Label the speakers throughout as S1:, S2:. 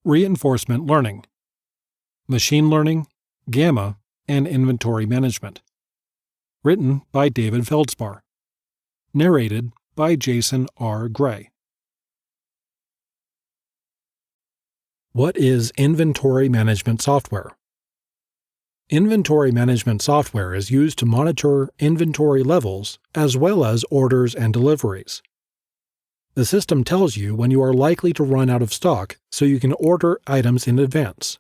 S1: Reinforcement learning, machine learning, gamma, and inventory management. Written by David Feldspar. Narrated by Jason R. Gray. What is inventory management software? Inventory management software is used to monitor inventory levels as well as orders and deliveries. The system tells you when you are likely to run out of stock so you can order items in advance.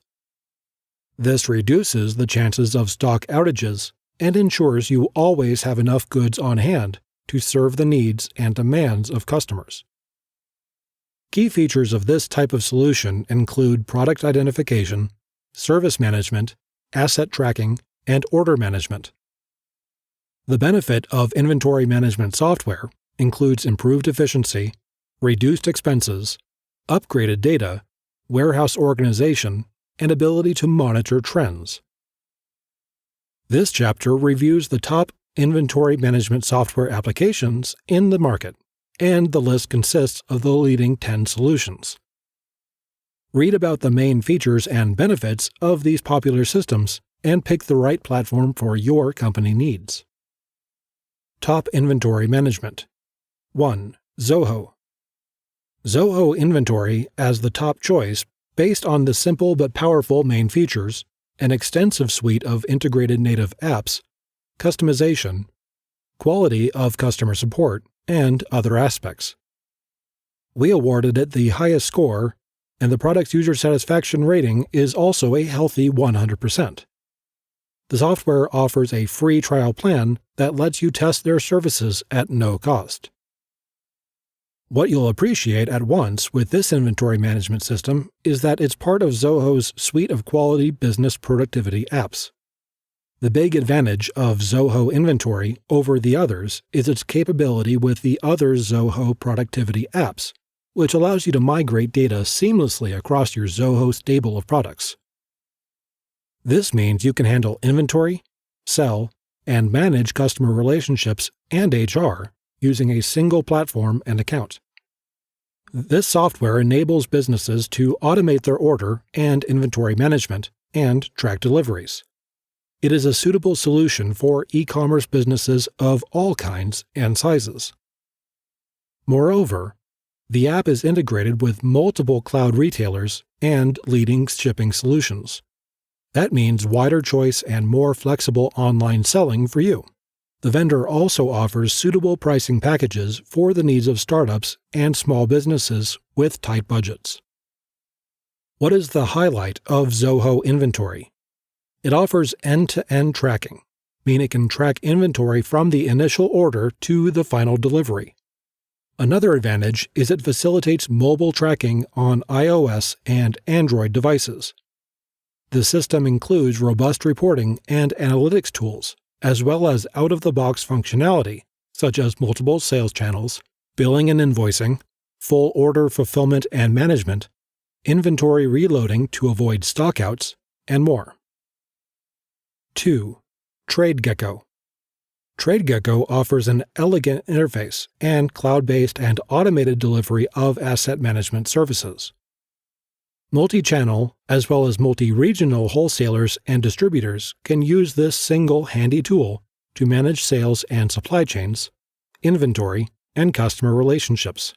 S1: This reduces the chances of stock outages and ensures you always have enough goods on hand to serve the needs and demands of customers. Key features of this type of solution include product identification, service management, asset tracking, and order management. The benefit of inventory management software includes improved efficiency, reduced expenses, upgraded data, warehouse organization, and ability to monitor trends. This chapter reviews the top inventory management software applications in the market, and the list consists of the leading 10 solutions. Read about the main features and benefits of these popular systems and pick the right platform for your company needs. Top inventory management. 1. Zoho. Zoho Inventory as the top choice based on the simple but powerful main features, an extensive suite of integrated native apps, customization, quality of customer support, and other aspects. We awarded it the highest score, and the product's user satisfaction rating is also a healthy 100%. The software offers a free trial plan that lets you test their services at no cost. What you'll appreciate at once with this inventory management system is that it's part of Zoho's suite of quality business productivity apps. The big advantage of Zoho Inventory over the others is its capability with the other Zoho productivity apps, which allows you to migrate data seamlessly across your Zoho stable of products. This means you can handle inventory, sell, and manage customer relationships and HR using a single platform and account. This software enables businesses to automate their order and inventory management and track deliveries. It is a suitable solution for e-commerce businesses of all kinds and sizes. Moreover, the app is integrated with multiple cloud retailers and leading shipping solutions. That means wider choice and more flexible online selling for you. The vendor also offers suitable pricing packages for the needs of startups and small businesses with tight budgets. What is the highlight of Zoho Inventory? It offers end-to-end tracking, meaning it can track inventory from the initial order to the final delivery. Another advantage is it facilitates mobile tracking on iOS and Android devices. The system includes robust reporting and analytics tools, as well as out-of-the-box functionality, such as multiple sales channels, billing and invoicing, full order fulfillment and management, inventory reloading to avoid stockouts, and more. 2. TradeGecko. TradeGecko offers an elegant interface and cloud-based and automated delivery of asset management services. Multi-channel, as well as multi-regional wholesalers and distributors can use this single handy tool to manage sales and supply chains, inventory, and customer relationships.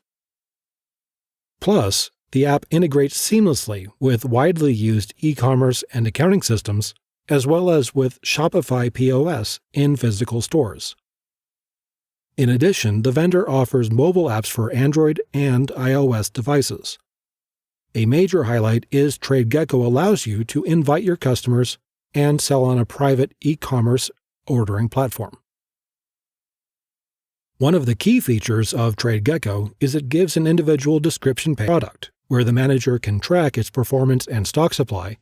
S1: Plus, the app integrates seamlessly with widely used e-commerce and accounting systems, as well as with Shopify POS in physical stores. In addition, the vendor offers mobile apps for Android and iOS devices. A major highlight is TradeGecko allows you to invite your customers and sell on a private e-commerce ordering platform. One of the key features of TradeGecko is it gives an individual description product, where the manager can track its performance and stock supply,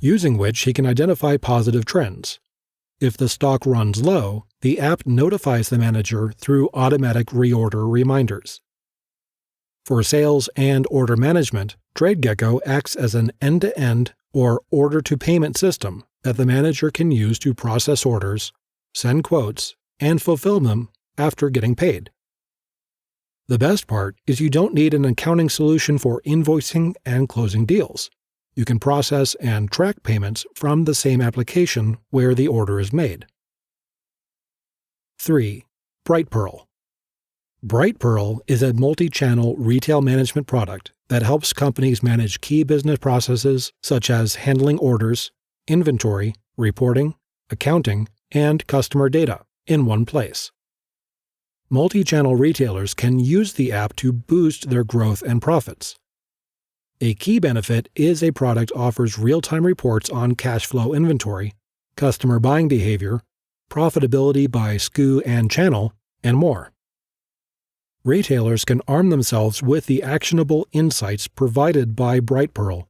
S1: using which he can identify positive trends. If the stock runs low, the app notifies the manager through automatic reorder reminders. For sales and order management, TradeGecko acts as an end-to-end or order-to-payment system that the manager can use to process orders, send quotes, and fulfill them after getting paid. The best part is you don't need an accounting solution for invoicing and closing deals. You can process and track payments from the same application where the order is made. 3. BrightPearl. BrightPearl is a multi-channel retail management product that helps companies manage key business processes such as handling orders, inventory, reporting, accounting, and customer data in one place. Multi-channel retailers can use the app to boost their growth and profits. A key benefit is a product offers real-time reports on cash flow inventory, customer buying behavior, profitability by SKU and channel, and more. Retailers can arm themselves with the actionable insights provided by BrightPearl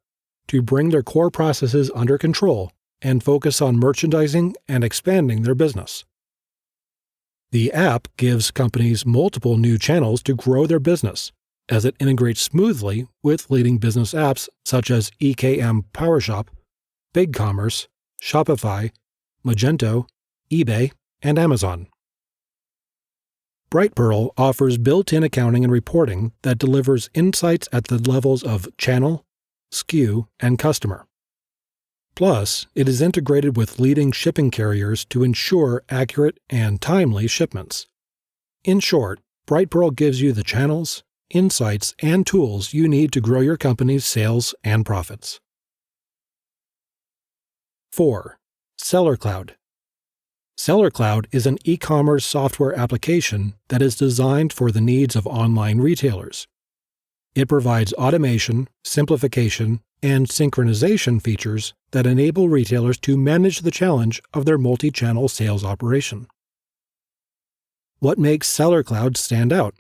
S1: to bring their core processes under control and focus on merchandising and expanding their business. The app gives companies multiple new channels to grow their business, as it integrates smoothly with leading business apps such as EKM PowerShop, BigCommerce, Shopify, Magento, eBay, and Amazon. BrightPearl offers built-in accounting and reporting that delivers insights at the levels of channel, SKU, and customer. Plus, it is integrated with leading shipping carriers to ensure accurate and timely shipments. In short, BrightPearl gives you the channels, insights, and tools you need to grow your company's sales and profits. 4. SellerCloud. SellerCloud is an e-commerce software application that is designed for the needs of online retailers. It provides automation, simplification, and synchronization features that enable retailers to manage the challenge of their multi-channel sales operation. What makes SellerCloud stand out?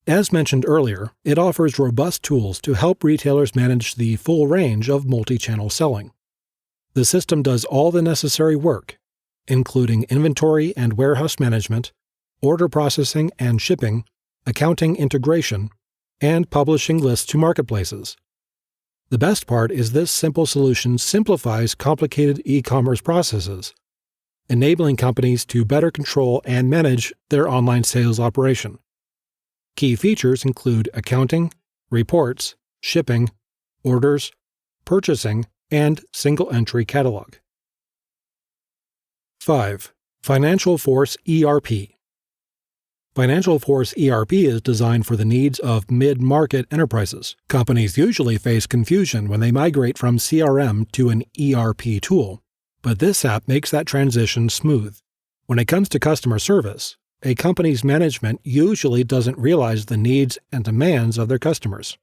S1: As mentioned earlier, it offers robust tools to help retailers manage the full range of multi-channel selling. The system does all the necessary work, including inventory and warehouse management, order processing and shipping, accounting integration, and publishing lists to marketplaces. The best part is this simple solution simplifies complicated e-commerce processes, enabling companies to better control and manage their online sales operation. Key features include accounting, reports, shipping, orders, purchasing, and single-entry catalog. 5. Financial Force ERP. Financial Force ERP is designed for the needs of mid-market enterprises. Companies usually face confusion when they migrate from CRM to an ERP tool, but this app makes that transition smooth. When it comes to customer service, a company's management usually doesn't realize the needs and demands of their customers.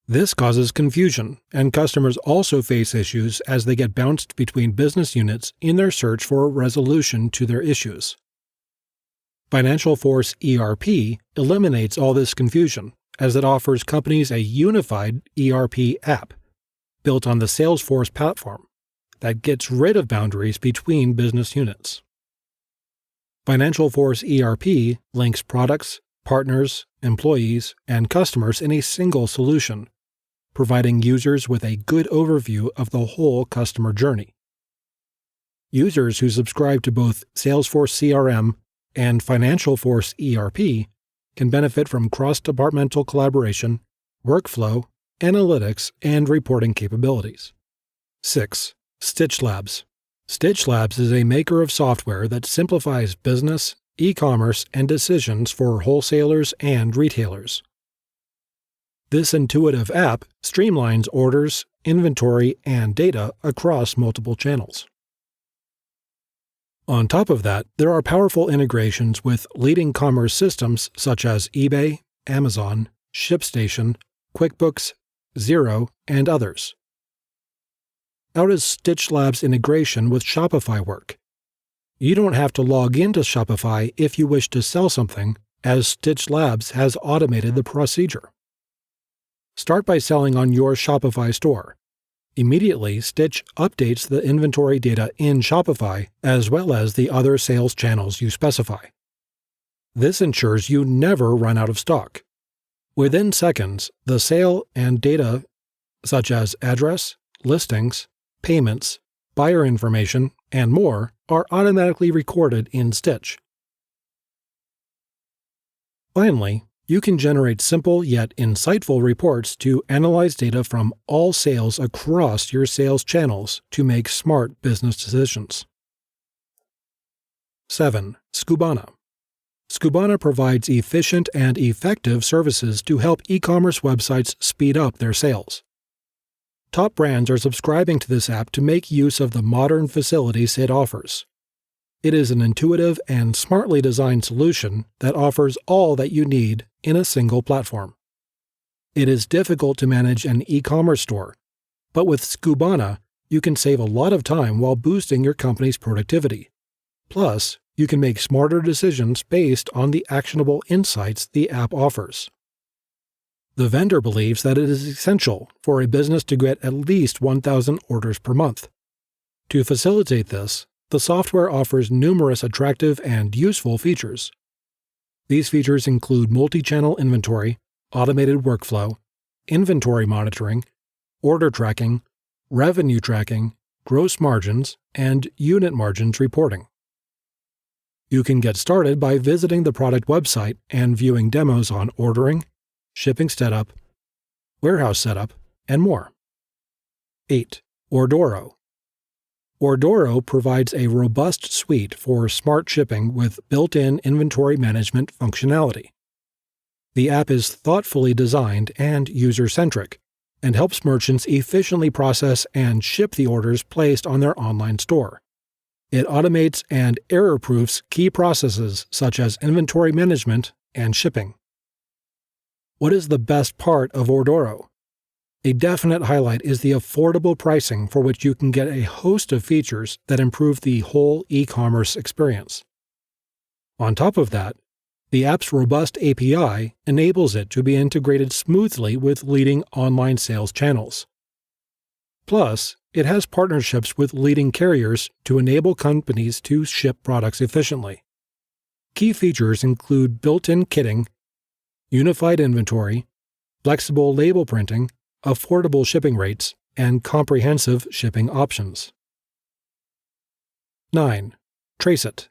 S1: This causes confusion, and customers also face issues as they get bounced between business units in their search for a resolution to their issues. Financial Force ERP eliminates all this confusion, as it offers companies a unified ERP app built on the Salesforce platform that gets rid of boundaries between business units. Financial Force ERP links products, partners, employees, and customers in a single solution, providing users with a good overview of the whole customer journey. Users who subscribe to both Salesforce CRM and Financial Force ERP can benefit from cross-departmental collaboration, workflow, analytics, and reporting capabilities. 6. Stitch Labs. Stitch Labs is a maker of software that simplifies business, e-commerce, and decisions for wholesalers and retailers. This intuitive app streamlines orders, inventory, and data across multiple channels. On top of that, there are powerful integrations with leading commerce systems such as eBay, Amazon, ShipStation, QuickBooks, Xero, and others. How does Stitch Labs integration with Shopify work? You don't have to log into Shopify if you wish to sell something, as Stitch Labs has automated the procedure. Start by selling on your Shopify store. Immediately, Stitch updates the inventory data in Shopify as well as the other sales channels you specify. This ensures you never run out of stock. Within seconds, the sale and data such as address, listings, payments, buyer information, and more are automatically recorded in Stitch. Finally, you can generate simple yet insightful reports to analyze data from all sales across your sales channels to make smart business decisions. 7. Skubana. Skubana provides efficient and effective services to help e-commerce websites speed up their sales. Top brands are subscribing to this app to make use of the modern facilities it offers. It is an intuitive and smartly designed solution that offers all that you need in a single platform. It is difficult to manage an e-commerce store, but with Skubana, you can save a lot of time while boosting your company's productivity. Plus, you can make smarter decisions based on the actionable insights the app offers. The vendor believes that it is essential for a business to get at least 1,000 orders per month. To facilitate this, the software offers numerous attractive and useful features. These features include multi-channel inventory, automated workflow, inventory monitoring, order tracking, revenue tracking, gross margins, and unit margins reporting. You can get started by visiting the product website and viewing demos on ordering, shipping setup, warehouse setup, and more. 8. Ordoro. Ordoro provides a robust suite for smart shipping with built-in inventory management functionality. The app is thoughtfully designed and user-centric, and helps merchants efficiently process and ship the orders placed on their online store. It automates and error-proofs key processes such as inventory management and shipping. What is the best part of Ordoro? A definite highlight is the affordable pricing for which you can get a host of features that improve the whole e-commerce experience. On top of that, the app's robust API enables it to be integrated smoothly with leading online sales channels. Plus, it has partnerships with leading carriers to enable companies to ship products efficiently. Key features include built-in kitting, unified inventory, flexible label printing, affordable shipping rates, and comprehensive shipping options. 9. Traceit.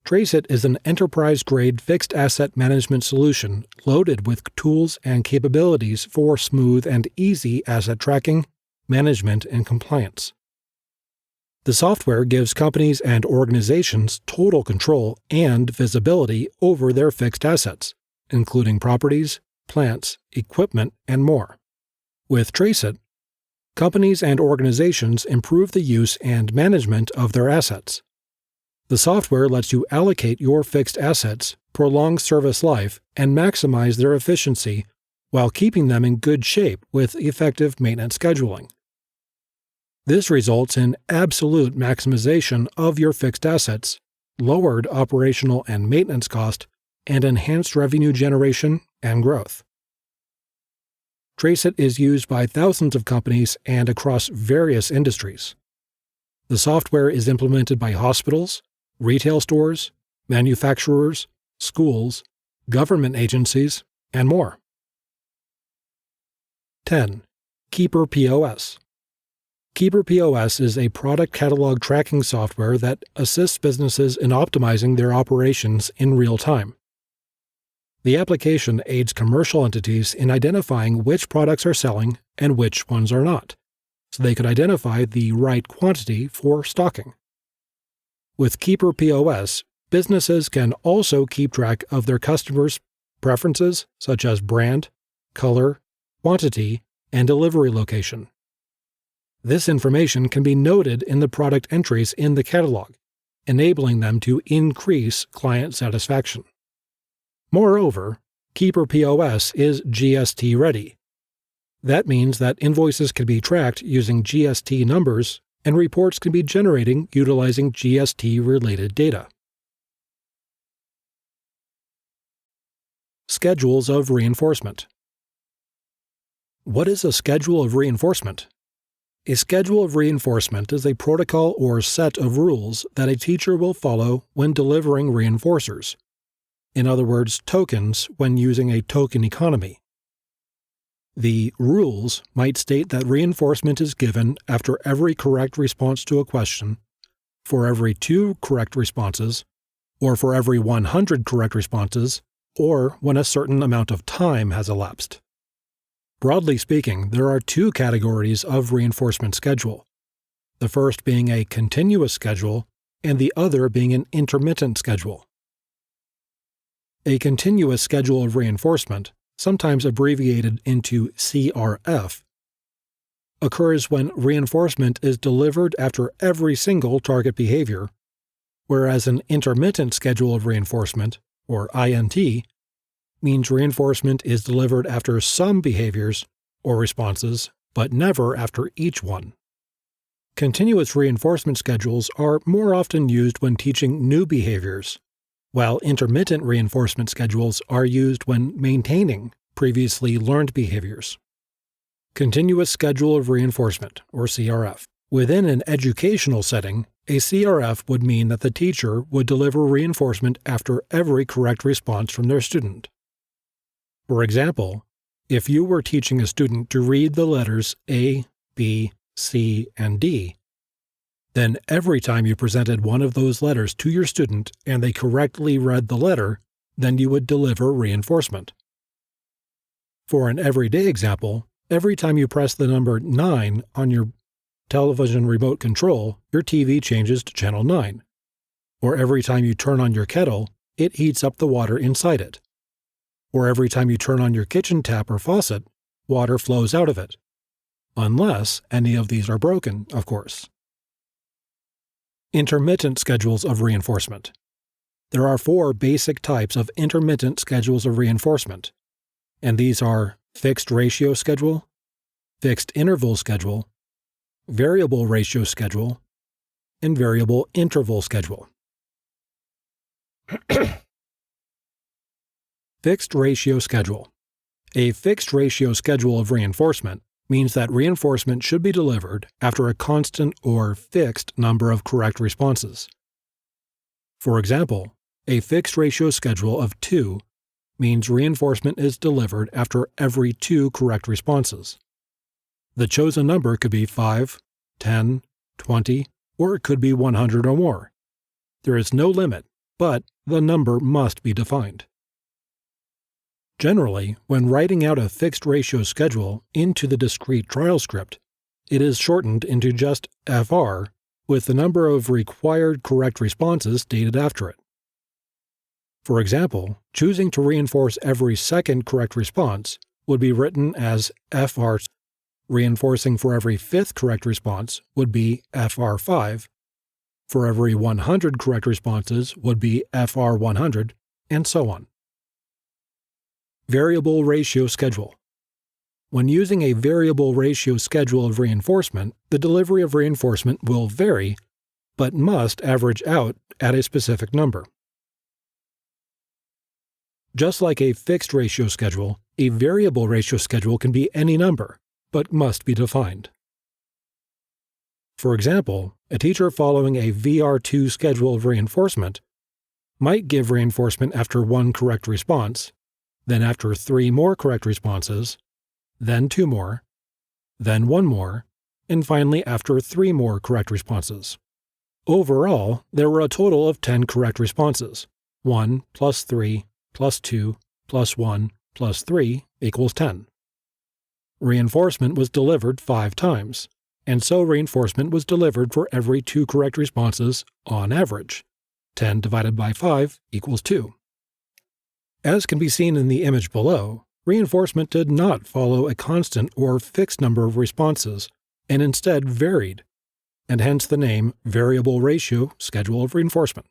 S1: Traceit is an enterprise-grade fixed asset management solution loaded with tools and capabilities for smooth and easy asset tracking, management, and compliance. The software gives companies and organizations total control and visibility over their fixed assets, including properties, plants, equipment, and more. With Traceit, companies and organizations improve the use and management of their assets. The software lets you allocate your fixed assets, prolong service life, and maximize their efficiency while keeping them in good shape with effective maintenance scheduling. This results in absolute maximization of your fixed assets, lowered operational and maintenance cost, and enhanced revenue generation and growth. Traceit is used by thousands of companies and across various industries. The software is implemented by hospitals, retail stores, manufacturers, schools, government agencies, and more. 10. Keeper POS. Keeper POS is a product catalog tracking software that assists businesses in optimizing their operations in real time. The application aids commercial entities in identifying which products are selling and which ones are not, so they could identify the right quantity for stocking. With Keeper POS, businesses can also keep track of their customers' preferences such as brand, color, quantity, and delivery location. This information can be noted in the product entries in the catalog, enabling them to increase client satisfaction. Moreover, Keeper POS is GST ready. That means that invoices can be tracked using GST numbers and reports can be generated utilizing GST-related data. Schedules of reinforcement. What is a schedule of reinforcement? A schedule of reinforcement is a protocol or set of rules that a teacher will follow when delivering reinforcers. In other words, tokens when using a token economy. The rules might state that reinforcement is given after every correct response to a question, for every 2 correct responses, or for every 100 correct responses, or when a certain amount of time has elapsed. Broadly speaking, there are 2 categories of reinforcement schedule, the first being a continuous schedule and the other being an intermittent schedule. A continuous schedule of reinforcement, sometimes abbreviated into CRF, occurs when reinforcement is delivered after every single target behavior, whereas an intermittent schedule of reinforcement, or INT, means reinforcement is delivered after some behaviors or responses, but never after each one. Continuous reinforcement schedules are more often used when teaching new behaviors, while intermittent reinforcement schedules are used when maintaining previously learned behaviors. Continuous schedule of reinforcement, or CRF. Within an educational setting, a CRF would mean that the teacher would deliver reinforcement after every correct response from their student. For example, if you were teaching a student to read the letters A, B, C, and D, then every time you presented one of those letters to your student and they correctly read the letter, then you would deliver reinforcement. For an everyday example, every time you press the number 9 on your television remote control, your TV changes to channel 9. Or every time you turn on your kettle, it heats up the water inside it. Or every time you turn on your kitchen tap or faucet, water flows out of it. Unless any of these are broken, of course. Intermittent schedules of reinforcement. There are 4 basic types of intermittent schedules of reinforcement, and these are fixed ratio schedule, fixed interval schedule, variable ratio schedule, and variable interval schedule. Fixed ratio schedule. A fixed ratio schedule of reinforcement means that reinforcement should be delivered after a constant or fixed number of correct responses. For example, a fixed ratio schedule of 2 means reinforcement is delivered after every 2 correct responses. The chosen number could be 5, 10, 20, or it could be 100 or more. There is no limit, but the number must be defined. Generally, when writing out a fixed ratio schedule into the discrete trial script, it is shortened into just FR with the number of required correct responses stated after it. For example, choosing to reinforce every second correct response would be written as FR. Reinforcing for every 5th correct response would be FR5. For every 100 correct responses would be FR100, and so on. Variable ratio schedule. When using a variable ratio schedule of reinforcement, the delivery of reinforcement will vary, but must average out at a specific number. Just like a fixed ratio schedule, a variable ratio schedule can be any number, but must be defined. For example, a teacher following a VR2 schedule of reinforcement might give reinforcement after 1 correct response, then after 3 more correct responses, then 2 more, then 1 more, and finally after 3 more correct responses. Overall, there were a total of 10 correct responses. 1 plus 3 plus 2 plus 1 plus 3 equals 10. Reinforcement was delivered 5 times, and so reinforcement was delivered for every 2 correct responses on average. 10 divided by 5 equals 2. As can be seen in the image below, reinforcement did not follow a constant or fixed number of responses, and instead varied, and hence the name variable ratio schedule of reinforcement.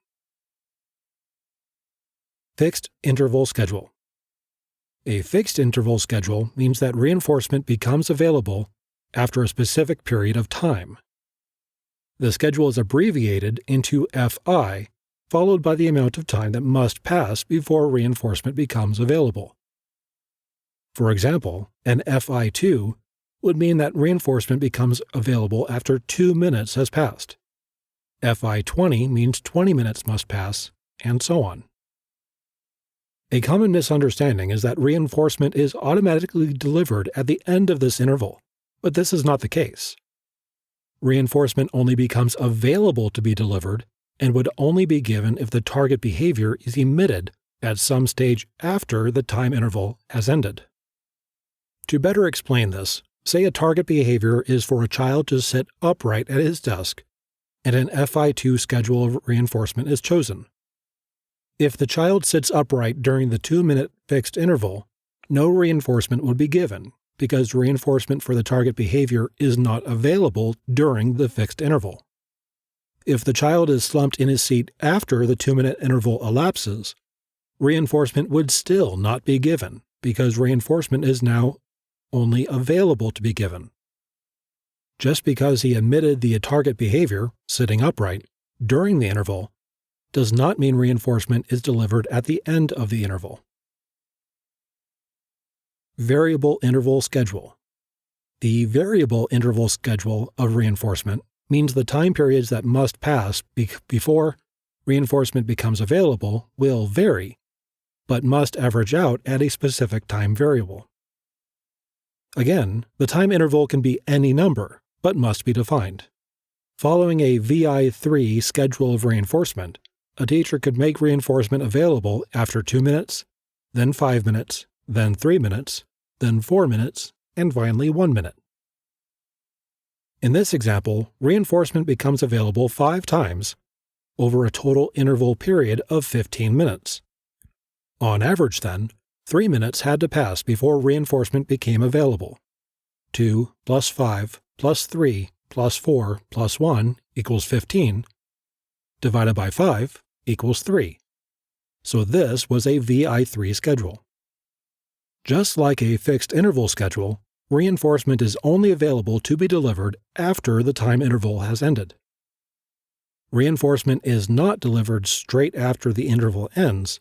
S1: Fixed interval schedule. A fixed interval schedule means that reinforcement becomes available after a specific period of time. The schedule is abbreviated into FI, followed by the amount of time that must pass before reinforcement becomes available. For example, an FI2 would mean that reinforcement becomes available after 2 minutes has passed. FI20 means 20 minutes must pass, and so on. A common misunderstanding is that reinforcement is automatically delivered at the end of this interval, but this is not the case. Reinforcement only becomes available to be delivered and would only be given if the target behavior is emitted at some stage after the time interval has ended. To better explain this, say a target behavior is for a child to sit upright at his desk, and an FI2 schedule of reinforcement is chosen. If the child sits upright during the 2-minute fixed interval, no reinforcement would be given because reinforcement for the target behavior is not available during the fixed interval. If the child is slumped in his seat after the 2-minute interval elapses, reinforcement would still not be given because reinforcement is now only available to be given. Just because he emitted the target behavior, sitting upright, during the interval, does not mean reinforcement is delivered at the end of the interval. Variable interval schedule. The variable interval schedule of reinforcement means the time periods that must pass before reinforcement becomes available will vary, but must average out at a specific time variable. Again, the time interval can be any number, but must be defined. Following a VI3 schedule of reinforcement, a teacher could make reinforcement available after 2 minutes, then 5 minutes, then 3 minutes, then 4 minutes, and finally 1 minute. In this example, reinforcement becomes available 5 times over a total interval period of 15 minutes. On average, then, 3 minutes had to pass before reinforcement became available. 2 plus 5 plus 3 plus 4 plus 1 equals 15, divided by 5 equals 3. So this was a VI3 schedule. Just like a fixed interval schedule, reinforcement is only available to be delivered after the time interval has ended. Reinforcement is not delivered straight after the interval ends.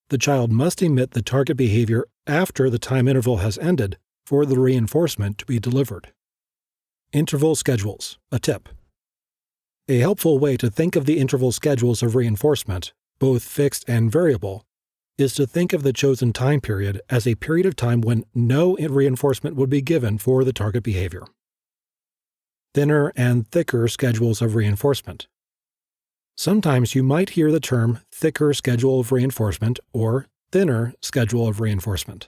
S1: The child must emit the target behavior after the time interval has ended for the reinforcement to be delivered. Interval schedules, a tip. A helpful way to think of the interval schedules of reinforcement, both fixed and variable, is to think of the chosen time period as a period of time when no reinforcement would be given for the target behavior. Thinner and thicker schedules of reinforcement. Sometimes you might hear the term thicker schedule of reinforcement or thinner schedule of reinforcement.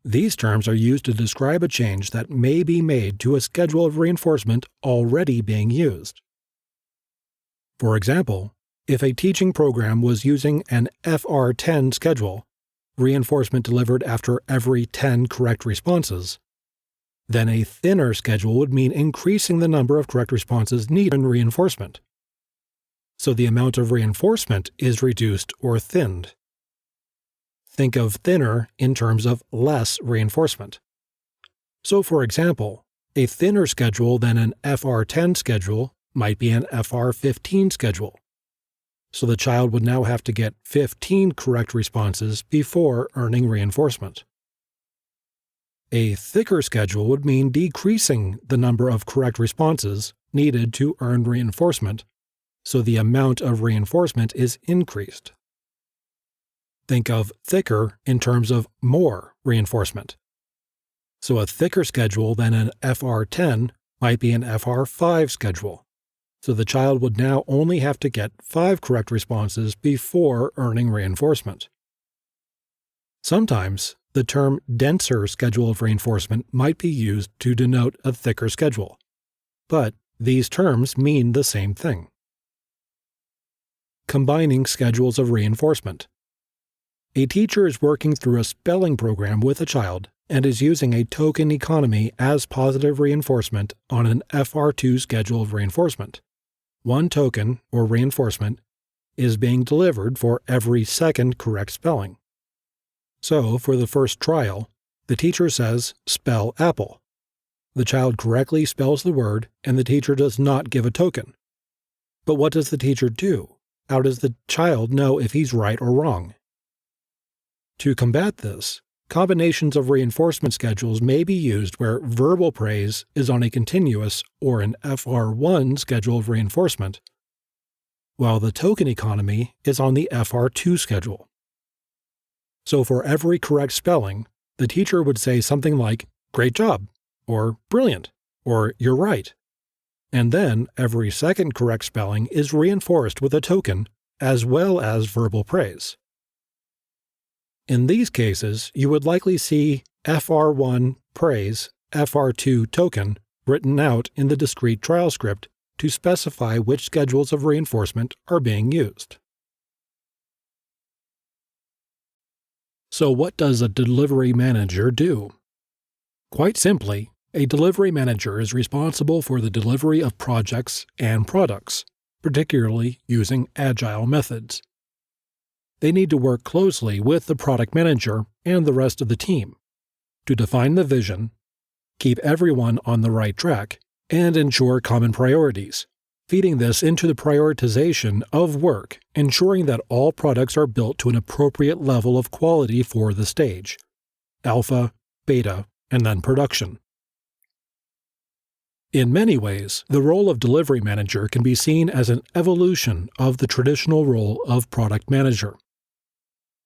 S1: These terms are used to describe a change that may be made to a schedule of reinforcement already being used. For example, if a teaching program was using an FR10 schedule, reinforcement delivered after every 10 correct responses, then a thinner schedule would mean increasing the number of correct responses needed in reinforcement. So the amount of reinforcement is reduced or thinned. Think of thinner in terms of less reinforcement. So for example, a thinner schedule than an FR10 schedule might be an FR15 schedule. So the child would now have to get 15 correct responses before earning reinforcement. A thicker schedule would mean decreasing the number of correct responses needed to earn reinforcement, so the amount of reinforcement is increased. Think of thicker in terms of more reinforcement. So a thicker schedule than an FR10 might be an FR5 schedule. So the child would now only have to get 5 correct responses before earning reinforcement. Sometimes, the term denser schedule of reinforcement might be used to denote a thicker schedule, but these terms mean the same thing. Combining schedules of reinforcement. A teacher is working through a spelling program with a child and is using a token economy as positive reinforcement on an FR2 schedule of reinforcement. 1 token, or reinforcement, is being delivered for every second correct spelling. So, for the first trial, the teacher says, "Spell apple." The child correctly spells the word, and the teacher does not give a token. But what does the teacher do? How does the child know if he's right or wrong? To combat this, combinations of reinforcement schedules may be used where verbal praise is on a continuous or an FR1 schedule of reinforcement, while the token economy is on the FR2 schedule. So for every correct spelling, the teacher would say something like, "Great job," or "Brilliant," or "You're right." and then every second correct spelling is reinforced with a token as well as verbal praise. In these cases, you would likely see FR1 praise, FR2 token written out in the discrete trial script to specify which schedules of reinforcement are being used. So what does a delivery manager do? Quite simply, a delivery manager is responsible for the delivery of projects and products, particularly using agile methods. They need to work closely with the product manager and the rest of the team to define the vision, keep everyone on the right track, and ensure common priorities, feeding this into the prioritization of work, ensuring that all products are built to an appropriate level of quality for the stage: alpha, beta, and then production. In many ways, the role of delivery manager can be seen as an evolution of the traditional role of product manager.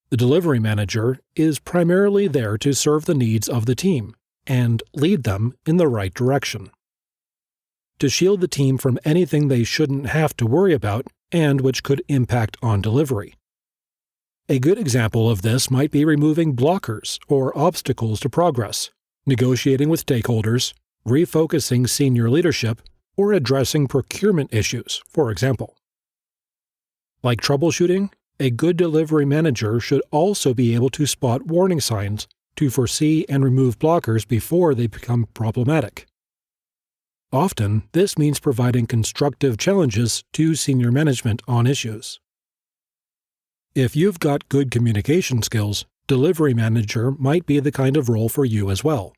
S1: The delivery manager is primarily there to serve the needs of the team and lead them in the right direction, to shield the team from anything they shouldn't have to worry about and which could impact on delivery. A good example of this might be removing blockers or obstacles to progress, negotiating with stakeholders, refocusing senior leadership, or addressing procurement issues, for example. Like troubleshooting, a good delivery manager should also be able to spot warning signs to foresee and remove blockers before they become problematic. Often, this means providing constructive challenges to senior management on issues. If you've got good communication skills, delivery manager might be the kind of role for you as well.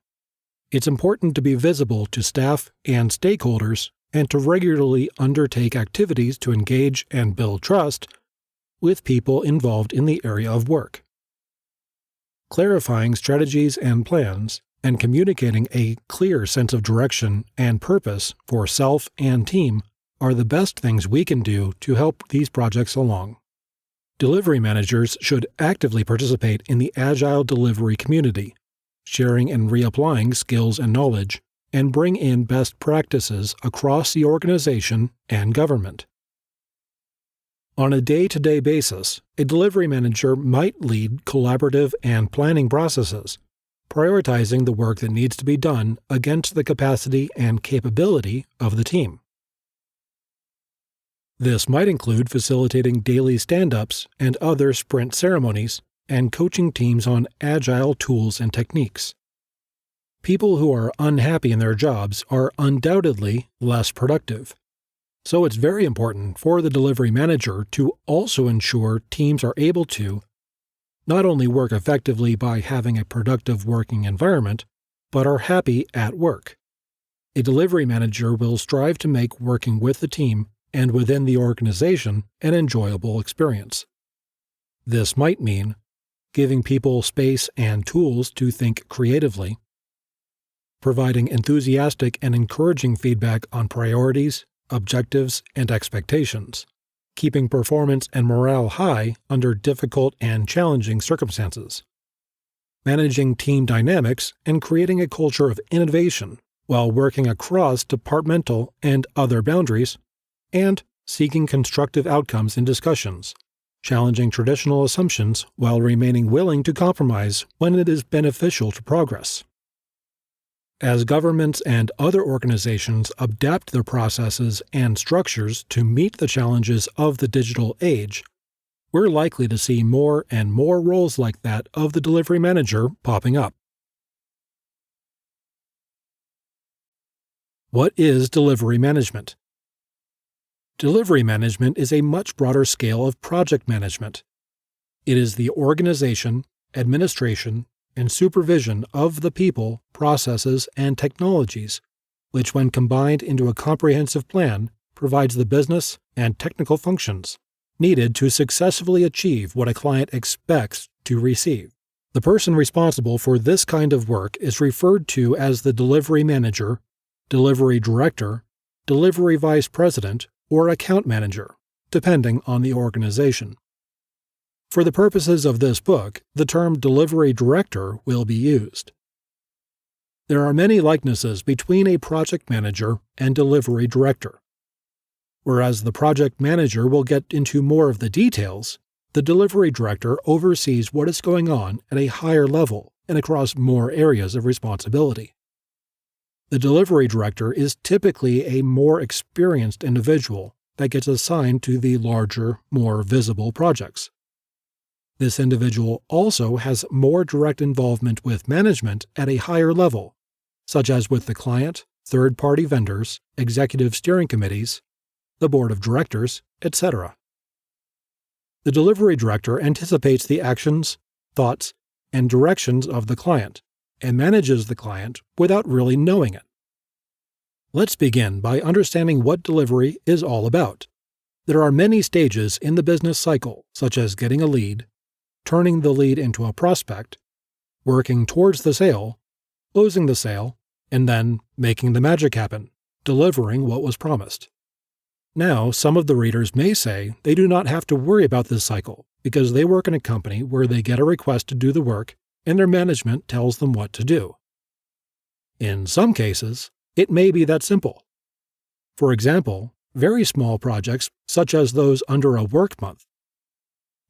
S1: It's important to be visible to staff and stakeholders and to regularly undertake activities to engage and build trust with people involved in the area of work. Clarifying strategies and plans and communicating a clear sense of direction and purpose for self and team are the best things we can do to help these projects along. Delivery managers should actively participate in the agile delivery community, sharing and reapplying skills and knowledge, and bring in best practices across the organization and government. On a day-to-day basis, a delivery manager might lead collaborative and planning processes, prioritizing the work that needs to be done against the capacity and capability of the team. This might include facilitating daily stand-ups and other sprint ceremonies, and coaching teams on agile tools and techniques. People who are unhappy in their jobs are undoubtedly less productive. So it's very important for the delivery manager to also ensure teams are able to not only work effectively by having a productive working environment, but are happy at work. A delivery manager will strive to make working with the team and within the organization an enjoyable experience. This might mean giving people space and tools to think creatively, providing enthusiastic and encouraging feedback on priorities, objectives, and expectations, keeping performance and morale high under difficult and challenging circumstances, managing team dynamics and creating a culture of innovation while working across departmental and other boundaries, and seeking constructive outcomes in discussions, challenging traditional assumptions while remaining willing to compromise when it is beneficial to progress. As governments and other organizations adapt their processes and structures to meet the challenges of the digital age, we're likely to see more and more roles like that of the delivery manager popping up. What is delivery management? Delivery management is a much broader scale of project management. It is the organization, administration, and supervision of the people, processes, and technologies, which when combined into a comprehensive plan, provides the business and technical functions needed to successfully achieve what a client expects to receive. The person responsible for this kind of work is referred to as the delivery manager, delivery director, delivery vice president, or account manager, depending on the organization. For the purposes of this book, the term delivery director will be used. There are many likenesses between a project manager and delivery director. Whereas the project manager will get into more of the details, the delivery director oversees what is going on at a higher level and across more areas of responsibility. The delivery director is typically a more experienced individual that gets assigned to the larger, more visible projects. This individual also has more direct involvement with management at a higher level, such as with the client, third-party vendors, executive steering committees, the board of directors, etc. The delivery director anticipates the actions, thoughts, and directions of the client and manages the client without really knowing it. Let's begin by understanding what delivery is all about. There are many stages in the business cycle, such as getting a lead, turning the lead into a prospect, working towards the sale, closing the sale, and then making the magic happen, delivering what was promised. Now, some of the readers may say they do not have to worry about this cycle because they work in a company where they get a request to do the work and their management tells them what to do. In some cases, it may be that simple. For example, very small projects such as those under a work month.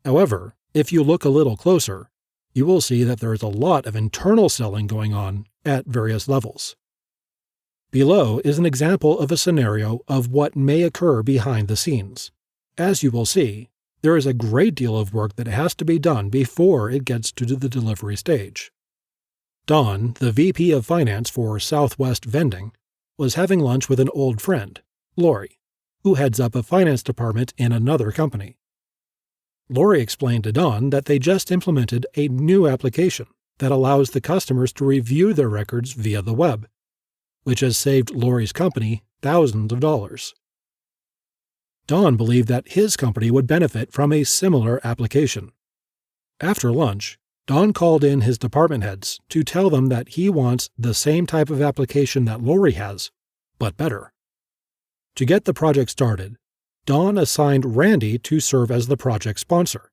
S1: However, if you look a little closer, you will see that there is a lot of internal selling going on at various levels. Below is an example of a scenario of what may occur behind the scenes. As you will see, there is a great deal of work that has to be done before it gets to the delivery stage. Don, the VP of Finance for Southwest Vending, was having lunch with an old friend, Lori, who heads up a finance department in another company. Lori explained to Don that they just implemented a new application that allows the customers to review their records via the web, which has saved Lori's company thousands of dollars. Don believed that his company would benefit from a similar application. After lunch, Don called in his department heads to tell them that he wants the same type of application that Lori has, but better. To get the project started, Don assigned Randy to serve as the project sponsor.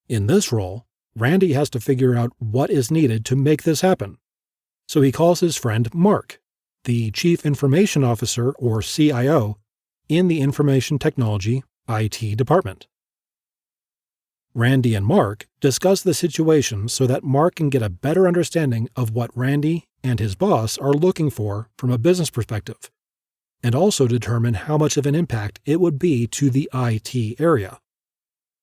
S1: In this role, Randy has to figure out what is needed to make this happen. So he calls his friend Mark, the Chief Information Officer or CIO in the Information Technology IT department. Randy and Mark discuss the situation so that Mark can get a better understanding of what Randy and his boss are looking for from a business perspective, and also determine how much of an impact it would be to the IT area.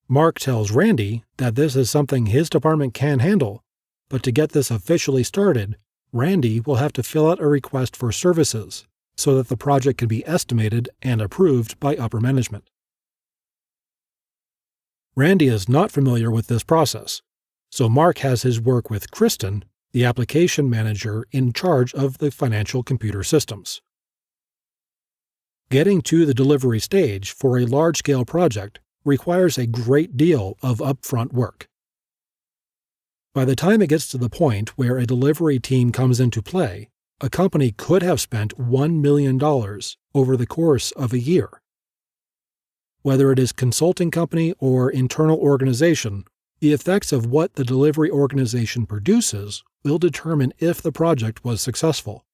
S1: Mark tells Randy that this is something his department can handle, but to get this officially started, Randy will have to fill out a request for services so that the project can be estimated and approved by upper management. Randy is not familiar with this process, so Mark has his work with Kristen, the application manager in charge of the financial computer systems. Getting to the delivery stage for a large-scale project requires a great deal of upfront work. By the time it gets to the point where a delivery team comes into play, a company could have spent $1 million over the course of a year. Whether it is consulting company or internal organization, the effects of what the delivery organization produces will determine if the project was successful.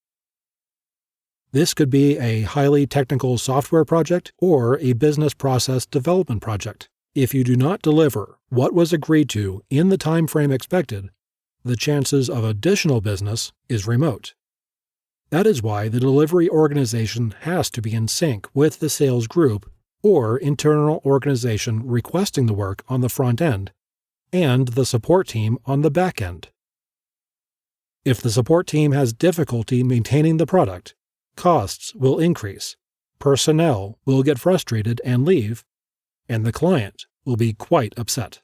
S1: This could be a highly technical software project or a business process development project. If you do not deliver what was agreed to in the time frame expected, the chances of additional business is remote. That is why the delivery organization has to be in sync with the sales group or internal organization requesting the work on the front end, and the support team on the back end. If the support team has difficulty maintaining the product, costs will increase, personnel will get frustrated and leave, and the client will be quite upset.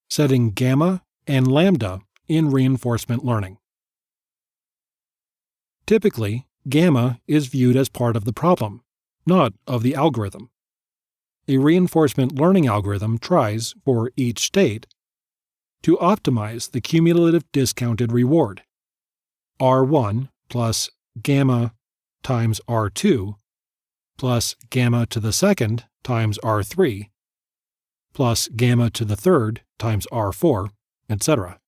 S1: Setting gamma and lambda in reinforcement learning. Typically, gamma is viewed as part of the problem, not of the algorithm. A reinforcement learning algorithm tries, for each state, to optimize the cumulative discounted reward, R1 plus gamma times R2 plus gamma to the second times R3 plus gamma to the third times R4, etc.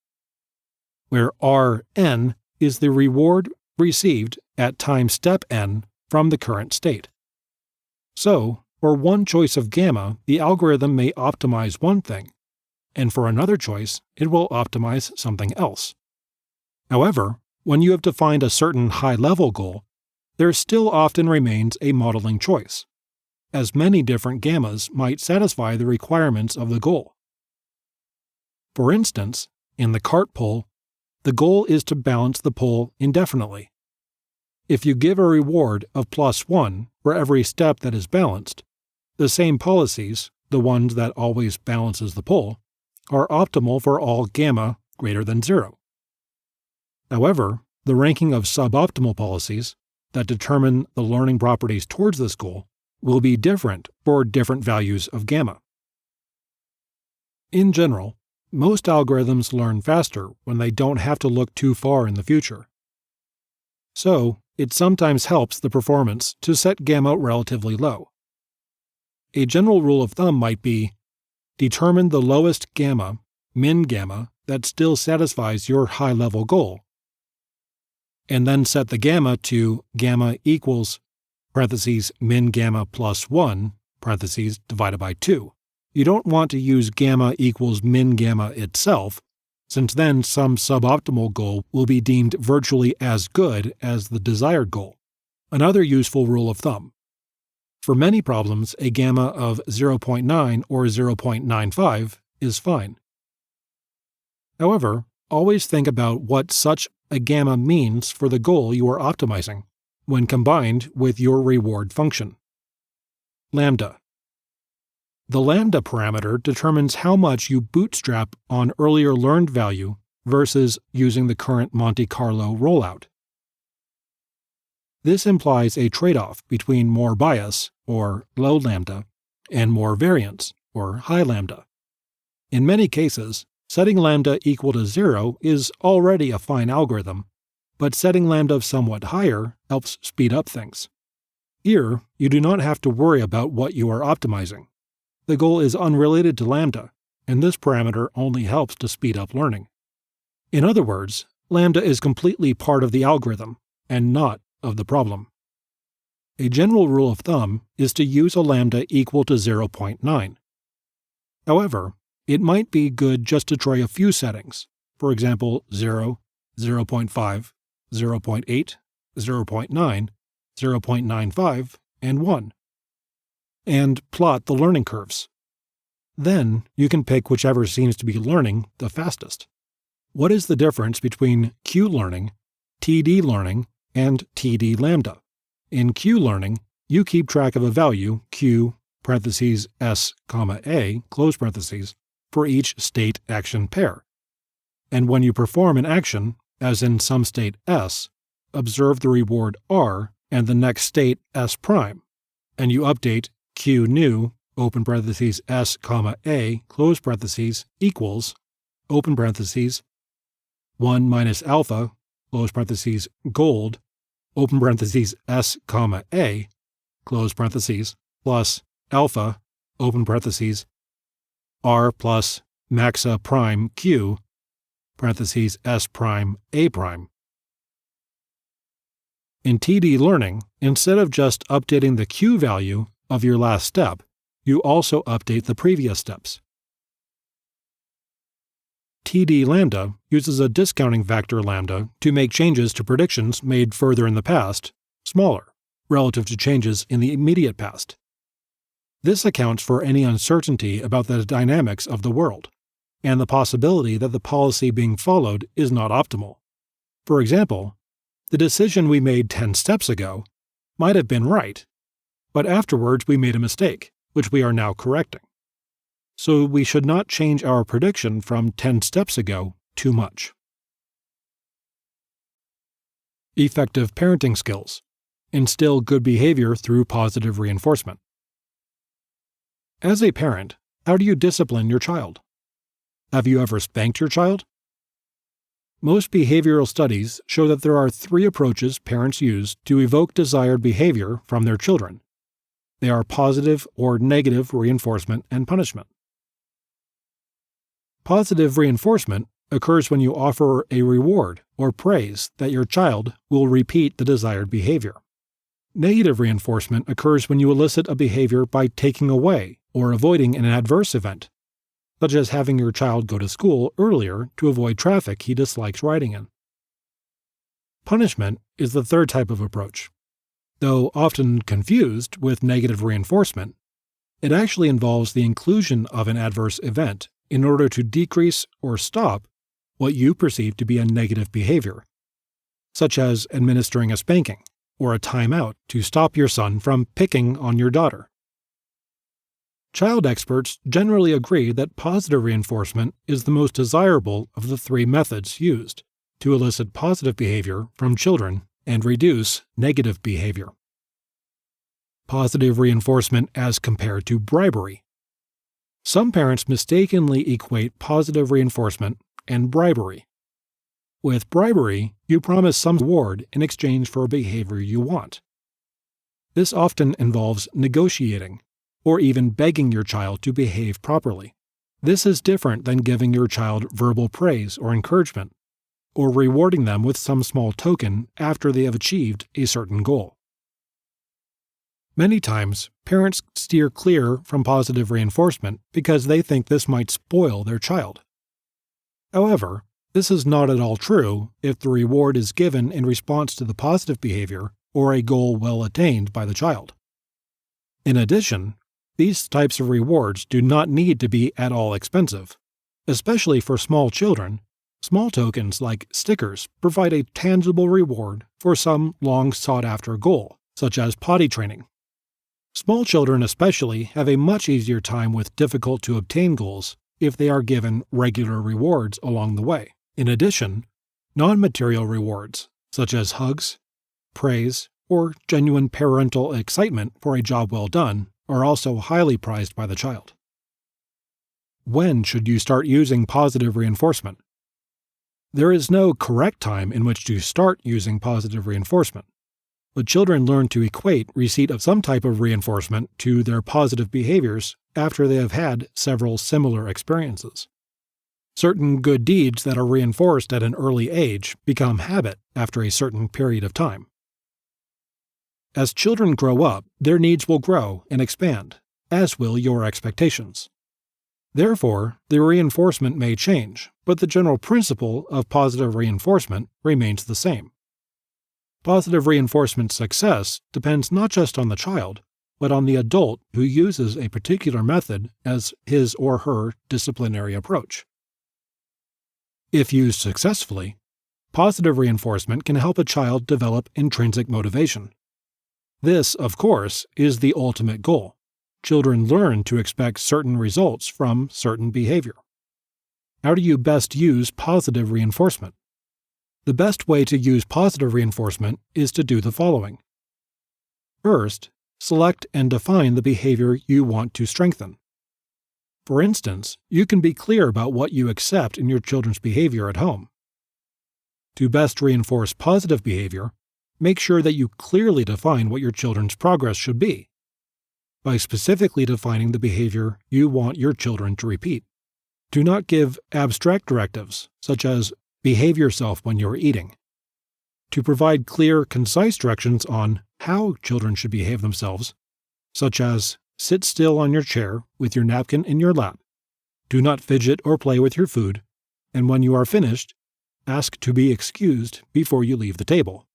S1: where Rn is the reward received at time step n from the current state. So, for one choice of gamma, the algorithm may optimize one thing, and for another choice, it will optimize something else. However, when you have defined a certain high-level goal, there still often remains a modeling choice, as many different gammas might satisfy the requirements of the goal. For instance, in the cart pull, the goal is to balance the pull indefinitely. If you give a reward of +1 for every step that is balanced, the same policies, the ones that always balances the pull, are optimal for all gamma greater than 0. However, the ranking of suboptimal policies that determine the learning properties towards this goal will be different for different values of gamma. In general, most algorithms learn faster when they don't have to look too far in the future. So, it sometimes helps the performance to set gamma relatively low. A general rule of thumb might be, determine the lowest gamma, min gamma, that still satisfies your high-level goal, and then set the gamma to gamma equals min gamma plus 1 divided by 2. You don't want to use gamma equals min gamma itself, since then some suboptimal goal will be deemed virtually as good as the desired goal. Another useful rule of thumb. For many problems, a gamma of 0.9 or 0.95 is fine. However, always think about what such a gamma means for the goal you are optimizing when combined with your reward function. Lambda. The lambda parameter determines how much you bootstrap on earlier learned value versus using the current Monte Carlo rollout. This implies a trade-off between more bias, or low lambda, and more variance, or high lambda. In many cases, setting lambda equal to 0 is already a fine algorithm, but setting lambda somewhat higher helps speed up things. Here, you do not have to worry about what you are optimizing. The goal is unrelated to lambda, and this parameter only helps to speed up learning. In other words, lambda is completely part of the algorithm, and not of the problem. A general rule of thumb is to use a lambda equal to 0.9. However, it might be good just to try a few settings, for example 0, 0.5, 0.8, 0.9, 0.95, and 1, and plot the learning curves. Then you can pick whichever seems to be learning the fastest. What is the difference between Q-learning, TD-learning, and TD lambda? In Q-learning, you keep track of a value Q (S, A) for each state action pair. And when you perform an action, as in some state S, observe the reward R and the next state S', and you update Q new (S, A) equals (1 minus alpha gold (S, A) plus alpha R plus maxa prime Q (S prime A prime). In TD learning, instead of just updating the Q value of your last step, you also update the previous steps. TD lambda uses a discounting factor lambda to make changes to predictions made further in the past smaller, relative to changes in the immediate past. This accounts for any uncertainty about the dynamics of the world, and the possibility that the policy being followed is not optimal. For example, the decision we made 10 steps ago might have been right, but afterwards we made a mistake, which we are now correcting. So we should not change our prediction from 10 steps ago too much. Effective parenting skills. Instill good behavior through positive reinforcement. As a parent, how do you discipline your child? Have you ever spanked your child? Most behavioral studies show that there are 3 approaches parents use to evoke desired behavior from their children. They are positive or negative reinforcement and punishment. Positive reinforcement occurs when you offer a reward or praise that your child will repeat the desired behavior. Negative reinforcement occurs when you elicit a behavior by taking away or avoiding an adverse event, such as having your child go to school earlier to avoid traffic he dislikes riding in. Punishment is the third type of approach. Though often confused with negative reinforcement, it actually involves the inclusion of an adverse event in order to decrease or stop what you perceive to be a negative behavior, such as administering a spanking or a timeout to stop your son from picking on your daughter. Child experts generally agree that positive reinforcement is the most desirable of the three methods used to elicit positive behavior from children and reduce negative behavior. Positive reinforcement as compared to bribery. Some parents mistakenly equate positive reinforcement and bribery. With bribery, you promise some reward in exchange for a behavior you want. This often involves negotiating, or even begging your child to behave properly. This is different than giving your child verbal praise or encouragement, or rewarding them with some small token after they have achieved a certain goal. Many times, parents steer clear from positive reinforcement because they think this might spoil their child. However, this is not at all true if the reward is given in response to the positive behavior or a goal well attained by the child. In addition, these types of rewards do not need to be at all expensive. Especially for small children, small tokens like stickers provide a tangible reward for some long sought-after goal, such as potty training. Small children especially have a much easier time with difficult-to-obtain goals if they are given regular rewards along the way. In addition, non-material rewards, such as hugs, praise, or genuine parental excitement for a job well done, are also highly prized by the child. When should you start using positive reinforcement? There is no correct time in which to start using positive reinforcement, but children learn to equate receipt of some type of reinforcement to their positive behaviors after they have had several similar experiences. Certain good deeds that are reinforced at an early age become habit after a certain period of time. As children grow up, their needs will grow and expand, as will your expectations. Therefore, the reinforcement may change, but the general principle of positive reinforcement remains the same. Positive reinforcement success depends not just on the child, but on the adult who uses a particular method as his or her disciplinary approach. If used successfully, positive reinforcement can help a child develop intrinsic motivation. This, of course, is the ultimate goal. Children learn to expect certain results from certain behavior. How do you best use positive reinforcement? The best way to use positive reinforcement is to do the following. First, select and define the behavior you want to strengthen. For instance, you can be clear about what you accept in your children's behavior at home. To best reinforce positive behavior, make sure that you clearly define what your children's progress should be, by specifically defining the behavior you want your children to repeat. Do not give abstract directives, such as behave yourself when you're eating. To provide clear, concise directions on how children should behave themselves, such as sit still on your chair with your napkin in your lap, do not fidget or play with your food, and when you are finished, ask to be excused before you leave the table.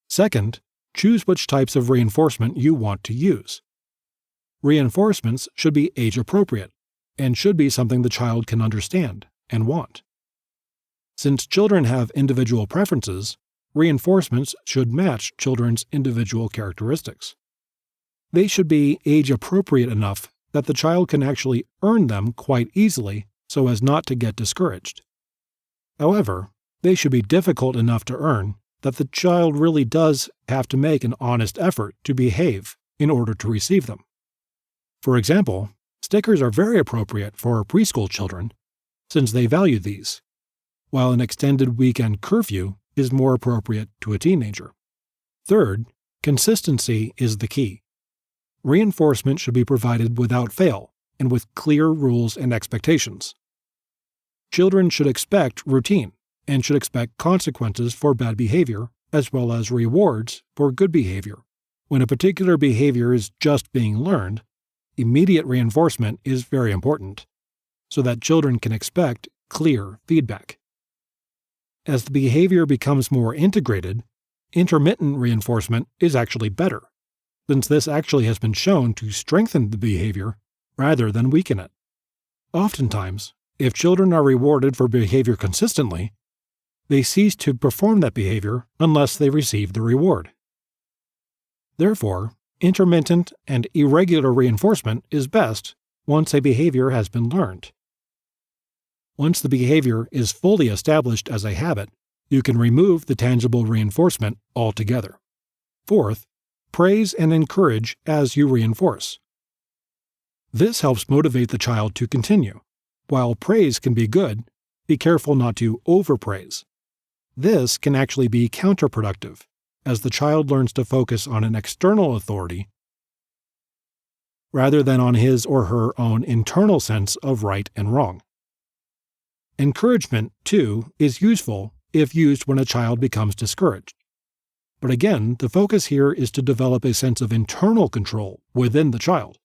S1: Second, choose which types of reinforcement you want to use. Reinforcements should be age-appropriate and should be something the child can understand and want. Since children have individual preferences, reinforcements should match children's individual characteristics. They should be age-appropriate enough that the child can actually earn them quite easily so as not to get discouraged. However, they should be difficult enough to earn that the child really does have to make an honest effort to behave in order to receive them. For example, stickers are very appropriate for preschool children, since they value these, while an extended weekend curfew is more appropriate to a teenager. Third, consistency is the key. Reinforcement should be provided without fail and with clear rules and expectations. Children should expect routine and should expect consequences for bad behavior as well as rewards for good behavior. When a particular behavior is just being learned, immediate reinforcement is very important, so that children can expect clear feedback. As the behavior becomes more integrated, intermittent reinforcement is actually better, since this actually has been shown to strengthen the behavior rather than weaken it. Oftentimes, if children are rewarded for behavior consistently, they cease to perform that behavior unless they receive the reward. Therefore, intermittent and irregular reinforcement is best once a behavior has been learned. Once the behavior is fully established as a habit, you can remove the tangible reinforcement altogether. Fourth, praise and encourage as you reinforce. This helps motivate the child to continue. While praise can be good, be careful not to overpraise. This can actually be counterproductive, as the child learns to focus on an external authority rather than on his or her own internal sense of right and wrong. Encouragement, too, is useful if used when a child becomes discouraged. But again, the focus here is to develop a sense of internal control within the child.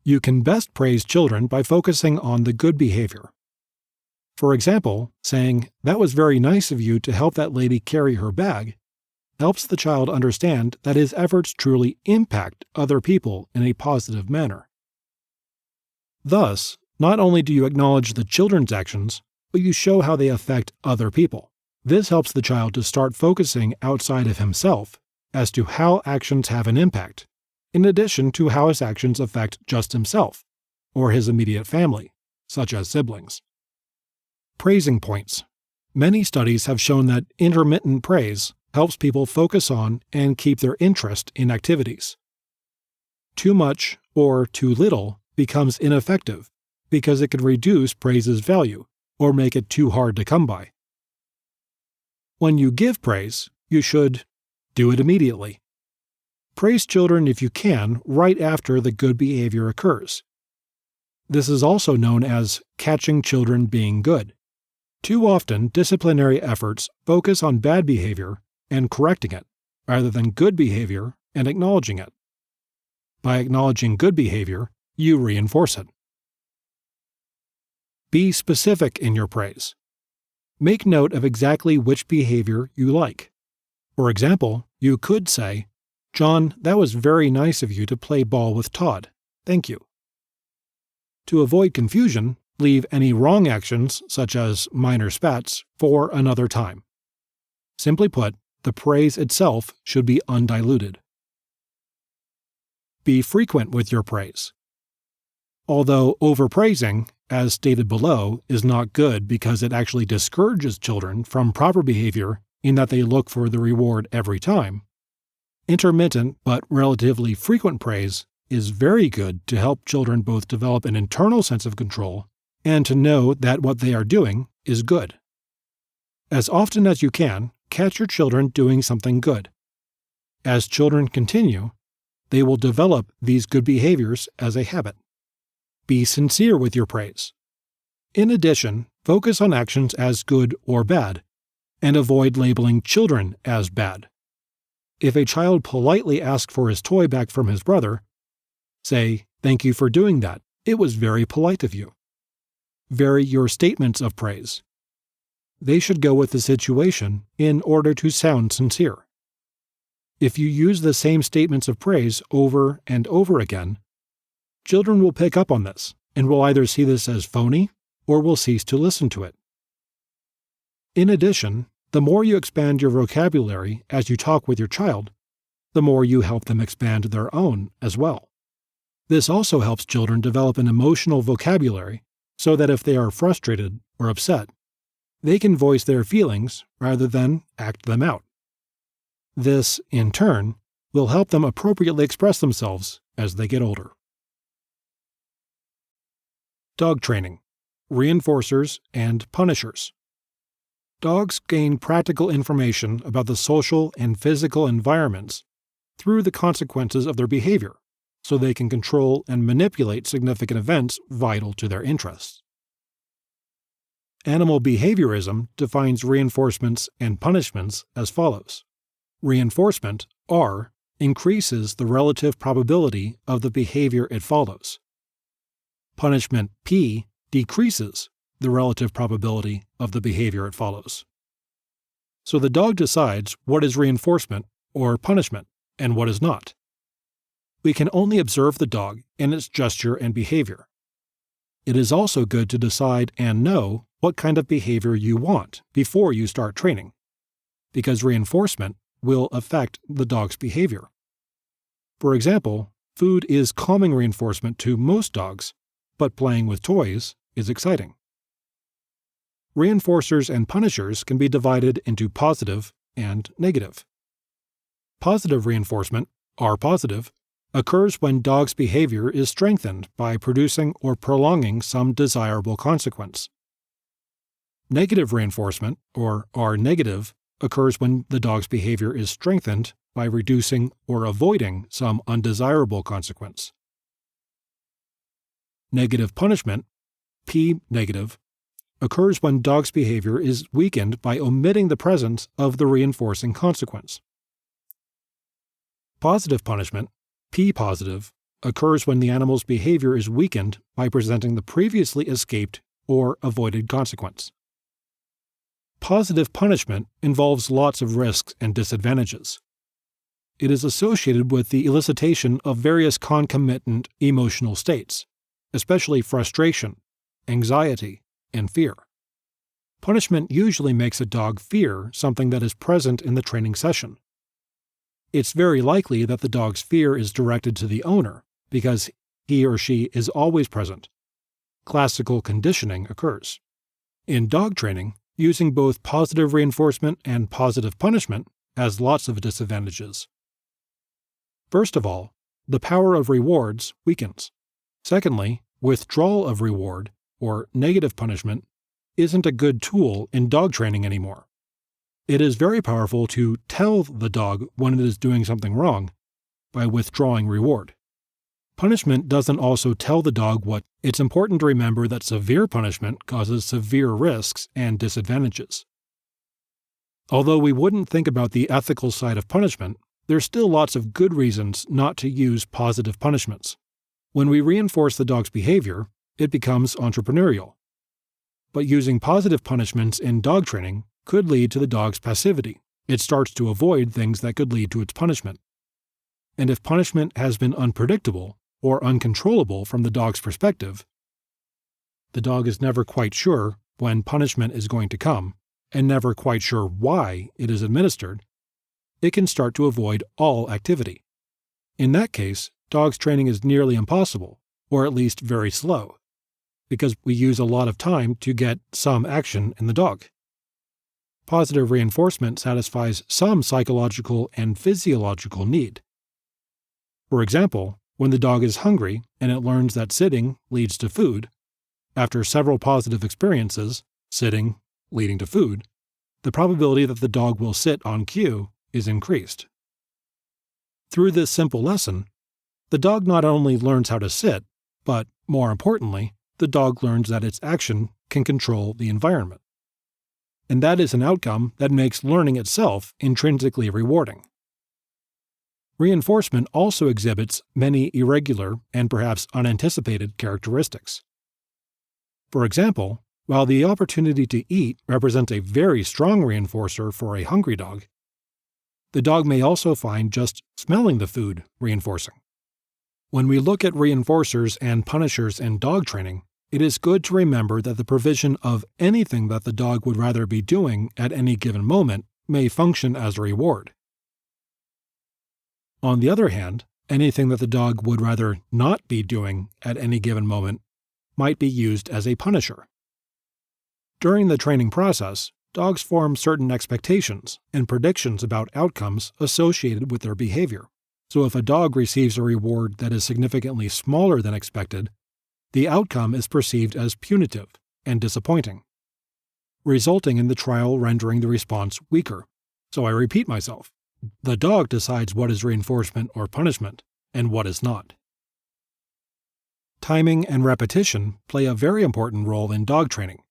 S1: You can best praise children by focusing on the good behavior. For example, saying, "That was very nice of you to help that lady carry her bag," helps the child understand that his efforts truly impact other people in a positive manner. Thus, not only do you acknowledge the children's actions, but you show how they affect other people. This helps the child to start focusing outside of himself as to how actions have an impact, in addition to how his actions affect just himself or his immediate family, such as siblings. Praising points. Many studies have shown that intermittent praise helps people focus on and keep their interest in activities. Too much or too little becomes ineffective because it can reduce praise's value or make it too hard to come by. When you give praise, you should do it immediately. Praise children if you can right after the good behavior occurs. This is also known as catching children being good. Too often, disciplinary efforts focus on bad behavior and correcting it, rather than good behavior and acknowledging it. By acknowledging good behavior, you reinforce it. Be specific in your praise. Make note of exactly which behavior you like. For example, you could say, "John, that was very nice of you to play ball with Todd. Thank you." To avoid confusion, leave any wrong actions, such as minor spats, for another time. Simply put, the praise itself should be undiluted. Be frequent with your praise. Although overpraising, as stated below, is not good because it actually discourages children from proper behavior in that they look for the reward every time, intermittent but relatively frequent praise is very good to help children both develop an internal sense of control and to know that what they are doing is good. As often as you can, catch your children doing something good. As children continue, they will develop these good behaviors as a habit. Be sincere with your praise. In addition, focus on actions as good or bad, and avoid labeling children as bad. If a child politely asks for his toy back from his brother, say, "Thank you for doing that. It was very polite of you." Vary your statements of praise. They should go with the situation in order to sound sincere. If you use the same statements of praise over and over again, children will pick up on this and will either see this as phony or will cease to listen to it. In addition, the more you expand your vocabulary as you talk with your child, the more you help them expand their own as well. This also helps children develop an emotional vocabulary so that if they are frustrated or upset, they can voice their feelings rather than act them out. This, in turn, will help them appropriately express themselves as they get older. Dog training, reinforcers, and punishers. Dogs gain practical information about the social and physical environments through the consequences of their behavior, so they can control and manipulate significant events vital to their interests. Animal behaviorism defines reinforcements and punishments as follows. Reinforcement, R, increases the relative probability of the behavior it follows. Punishment, P, decreases the relative probability of the behavior it follows. So the dog decides what is reinforcement or punishment and what is not. We can only observe the dog and its gesture and behavior. It is also good to decide and know what kind of behavior you want before you start training, because reinforcement will affect the dog's behavior. For example, food is calming reinforcement to most dogs, but playing with toys is exciting. Reinforcers and punishers can be divided into positive and negative. Positive reinforcement, R positive, occurs when dog's behavior is strengthened by producing or prolonging some desirable consequence. Negative reinforcement, or R negative, occurs when the dog's behavior is strengthened by reducing or avoiding some undesirable consequence. Negative punishment, P negative, occurs when dog's behavior is weakened by omitting the presence of the reinforcing consequence. Positive punishment, P positive, occurs when the animal's behavior is weakened by presenting the previously escaped or avoided consequence. Positive punishment involves lots of risks and disadvantages. It is associated with the elicitation of various concomitant emotional states, especially frustration, anxiety, and fear. Punishment usually makes a dog fear something that is present in the training session. It's very likely that the dog's fear is directed to the owner because he or she is always present. Classical conditioning occurs. In dog training, using both positive reinforcement and positive punishment has lots of disadvantages. First of all, the power of rewards weakens. Secondly, withdrawal of reward, or negative punishment, isn't a good tool in dog training anymore. It is very powerful to tell the dog when it is doing something wrong by withdrawing reward. Punishment doesn't also tell the dog what. It's important to remember that severe punishment causes severe risks and disadvantages. Although we wouldn't think about the ethical side of punishment, there's still lots of good reasons not to use positive punishments. When we reinforce the dog's behavior, it becomes entrepreneurial. But using positive punishments in dog training could lead to the dog's passivity. It starts to avoid things that could lead to its punishment. And if punishment has been unpredictable or uncontrollable from the dog's perspective, the dog is never quite sure when punishment is going to come and never quite sure why it is administered, it can start to avoid all activity. In that case, dog's training is nearly impossible, or at least very slow, because we use a lot of time to get some action in the dog. Positive reinforcement satisfies some psychological and physiological need. For example, when the dog is hungry and it learns that sitting leads to food, after several positive experiences, sitting leading to food, the probability that the dog will sit on cue is increased. Through this simple lesson, the dog not only learns how to sit, but, more importantly, the dog learns that its action can control the environment. And that is an outcome that makes learning itself intrinsically rewarding. Reinforcement also exhibits many irregular and perhaps unanticipated characteristics. For example, while the opportunity to eat represents a very strong reinforcer for a hungry dog, the dog may also find just smelling the food reinforcing. When we look at reinforcers and punishers in dog training, it is good to remember that the provision of anything that the dog would rather be doing at any given moment may function as a reward. On the other hand, anything that the dog would rather not be doing at any given moment might be used as a punisher. During the training process, dogs form certain expectations and predictions about outcomes associated with their behavior. So if a dog receives a reward that is significantly smaller than expected, the outcome is perceived as punitive and disappointing, resulting in the trial rendering the response weaker. So I repeat myself. The dog decides what is reinforcement or punishment and what is not. Timing and repetition play a very important role in dog training.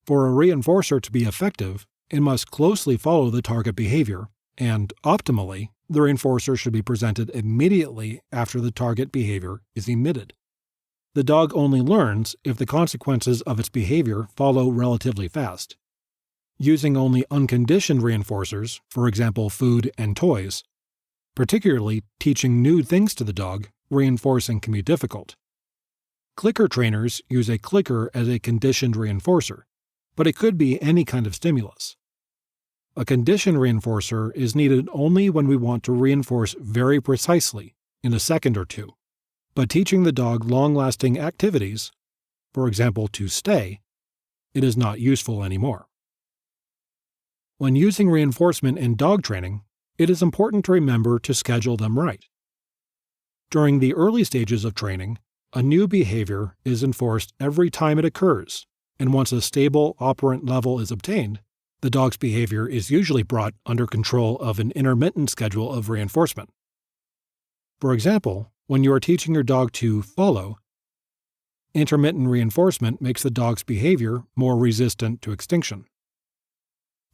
S1: For a reinforcer to be effective, it must closely follow the target behavior, and optimally, the reinforcer should be presented immediately after the target behavior is emitted. The dog only learns if the consequences of its behavior follow relatively fast. Using only unconditioned reinforcers, for example food and toys, particularly teaching new things to the dog, reinforcing can be difficult. Clicker trainers use a clicker as a conditioned reinforcer, but it could be any kind of stimulus. A conditioned reinforcer is needed only when we want to reinforce very precisely, in a second or two, but teaching the dog long-lasting activities, for example to stay, it is not useful anymore. When using reinforcement in dog training, it is important to remember to schedule them right. During the early stages of training, a new behavior is enforced every time it occurs, and once a stable operant level is obtained, the dog's behavior is usually brought under control of an intermittent schedule of reinforcement. For example, when you are teaching your dog to follow, intermittent reinforcement makes the dog's behavior more resistant to extinction.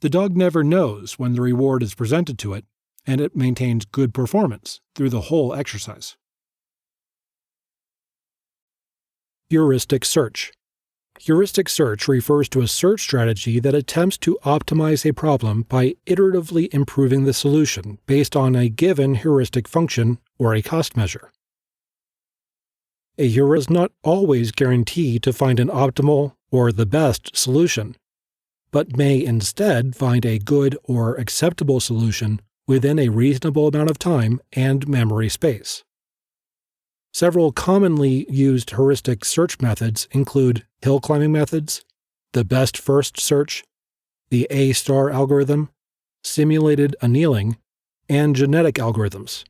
S1: The dog never knows when the reward is presented to it, and it maintains good performance through the whole exercise. Heuristic search. Heuristic search refers to a search strategy that attempts to optimize a problem by iteratively improving the solution based on a given heuristic function or a cost measure. A heuristic is not always guaranteed to find an optimal or the best solution, but may instead find a good or acceptable solution within a reasonable amount of time and memory space. Several commonly used heuristic search methods include hill climbing methods, the best first search, the A-star algorithm, simulated annealing, and genetic algorithms.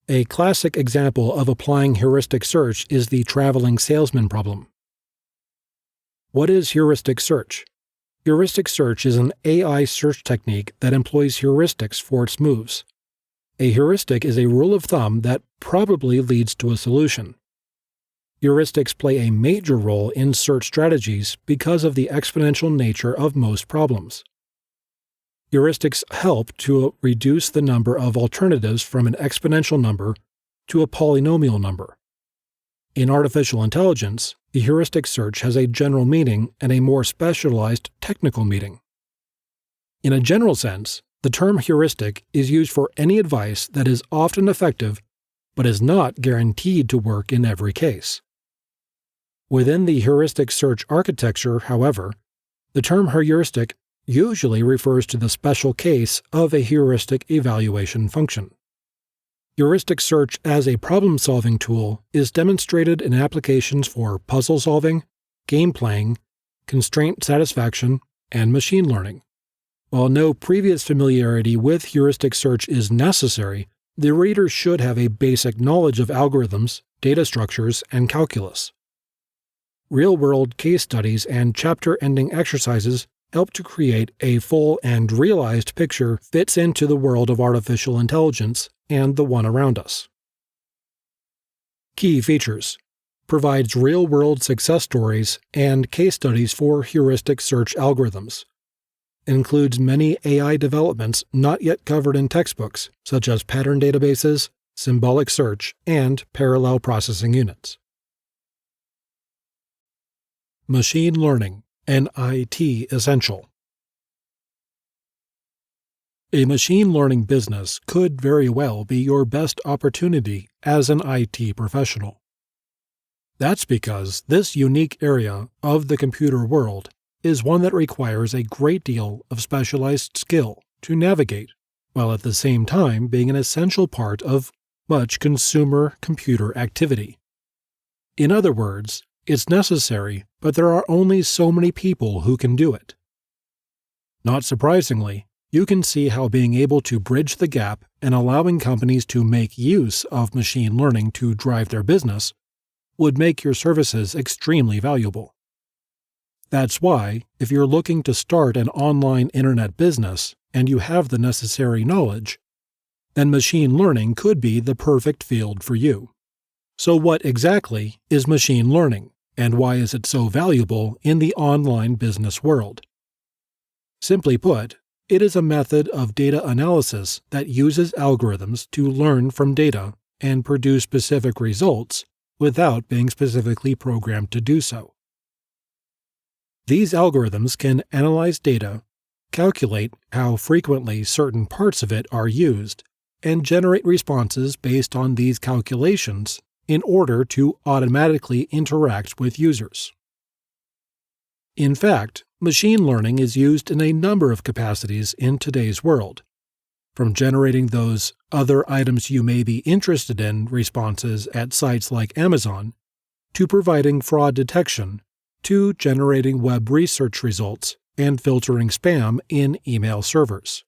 S1: A classic example of applying heuristic search is the traveling salesman problem. What is heuristic search? Heuristic search is an AI search technique that employs heuristics for its moves. A heuristic is a rule of thumb that probably leads to a solution. Heuristics play a major role in search strategies because of the exponential nature of most problems. Heuristics help to reduce the number of alternatives from an exponential number to a polynomial number. In artificial intelligence, the heuristic search has a general meaning and a more specialized technical meaning. In a general sense, the term heuristic is used for any advice that is often effective but is not guaranteed to work in every case. Within the heuristic search architecture, however, the term heuristic usually refers to the special case of a heuristic evaluation function. Heuristic search as a problem-solving tool is demonstrated in applications for puzzle solving, game playing, constraint satisfaction, and machine learning. While no previous familiarity with heuristic search is necessary, the reader should have a basic knowledge of algorithms, data structures, and calculus. Real-world case studies and chapter-ending exercises help to create a full and realized picture fits into the world of artificial intelligence and the one around us. Key features: provides real-world success stories and case studies for heuristic search algorithms. Includes many AI developments not yet covered in textbooks, such as pattern databases, symbolic search, and parallel processing units. Machine learning, an IT essential. A machine learning business could very well be your best opportunity as an IT professional. That's because this unique area of the computer world is one that requires a great deal of specialized skill to navigate, while at the same time being an essential part of much consumer computer activity. In other words, it's necessary, but there are only so many people who can do it. Not surprisingly, you can see how being able to bridge the gap and allowing companies to make use of machine learning to drive their business would make your services extremely valuable. That's why, if you're looking to start an online internet business and you have the necessary knowledge, then machine learning could be the perfect field for you. So what exactly is machine learning, and why is it so valuable in the online business world? Simply put, it is a method of data analysis that uses algorithms to learn from data and produce specific results without being specifically programmed to do so. These algorithms can analyze data, calculate how frequently certain parts of it are used, and generate responses based on these calculations in order to automatically interact with users. In fact, machine learning is used in a number of capacities in today's world, from generating those other items you may be interested in responses at sites like Amazon, to providing fraud detection, to generating web research results and filtering spam in email servers.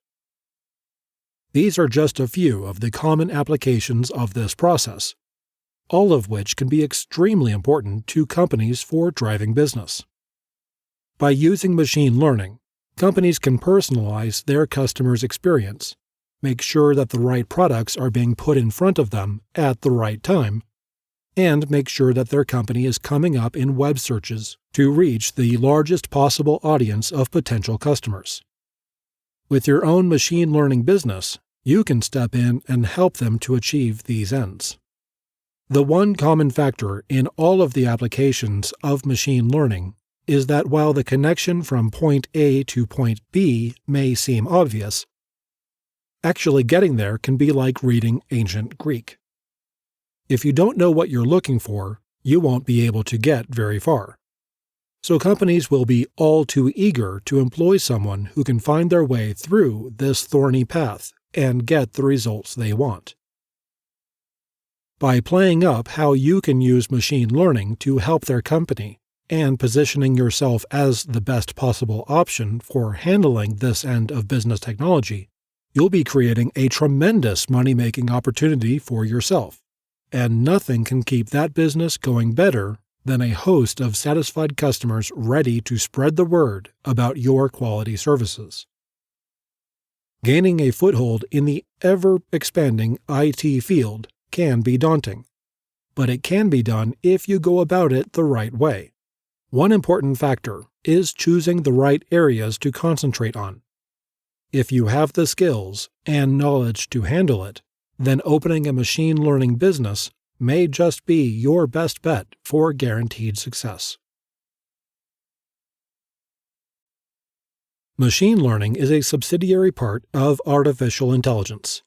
S1: These are just a few of the common applications of this process, all of which can be extremely important to companies for driving business. By using machine learning, companies can personalize their customers' experience, make sure that the right products are being put in front of them at the right time, and make sure that their company is coming up in web searches to reach the largest possible audience of potential customers. With your own machine learning business, you can step in and help them to achieve these ends. The one common factor in all of the applications of machine learning is that while the connection from point A to point B may seem obvious, actually getting there can be like reading ancient Greek. If you don't know what you're looking for, you won't be able to get very far. So companies will be all too eager to employ someone who can find their way through this thorny path and get the results they want. By playing up how you can use machine learning to help their company and positioning yourself as the best possible option for handling this end of business technology, you'll be creating a tremendous money-making opportunity for yourself, and nothing can keep that business going better than a host of satisfied customers ready to spread the word about your quality services. Gaining a foothold in the ever-expanding IT field can be daunting, but it can be done if you go about it the right way. One important factor is choosing the right areas to concentrate on. If you have the skills and knowledge to handle it, then opening a machine learning business may just be your best bet for guaranteed success. Machine learning is a subsidiary part of artificial intelligence.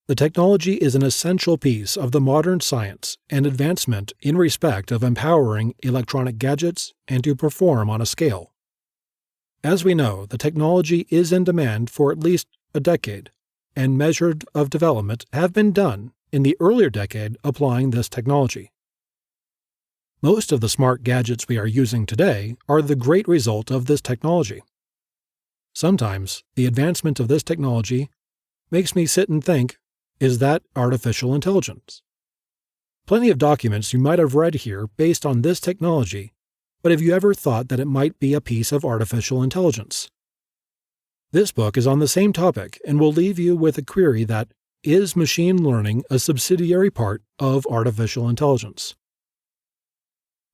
S1: The technology is an essential piece of the modern science and advancement in respect of empowering electronic gadgets and to perform on a scale. As we know, the technology is in demand for at least a decade, and measures of development have been done in the earlier decade applying this technology. Most of the smart gadgets we are using today are the great result of this technology. Sometimes the advancement of this technology makes me sit and think, is that artificial intelligence? Plenty of documents you might have read here based on this technology, but have you ever thought that it might be a piece of artificial intelligence? This book is on the same topic and will leave you with a query that, is machine learning a subsidiary part of artificial intelligence?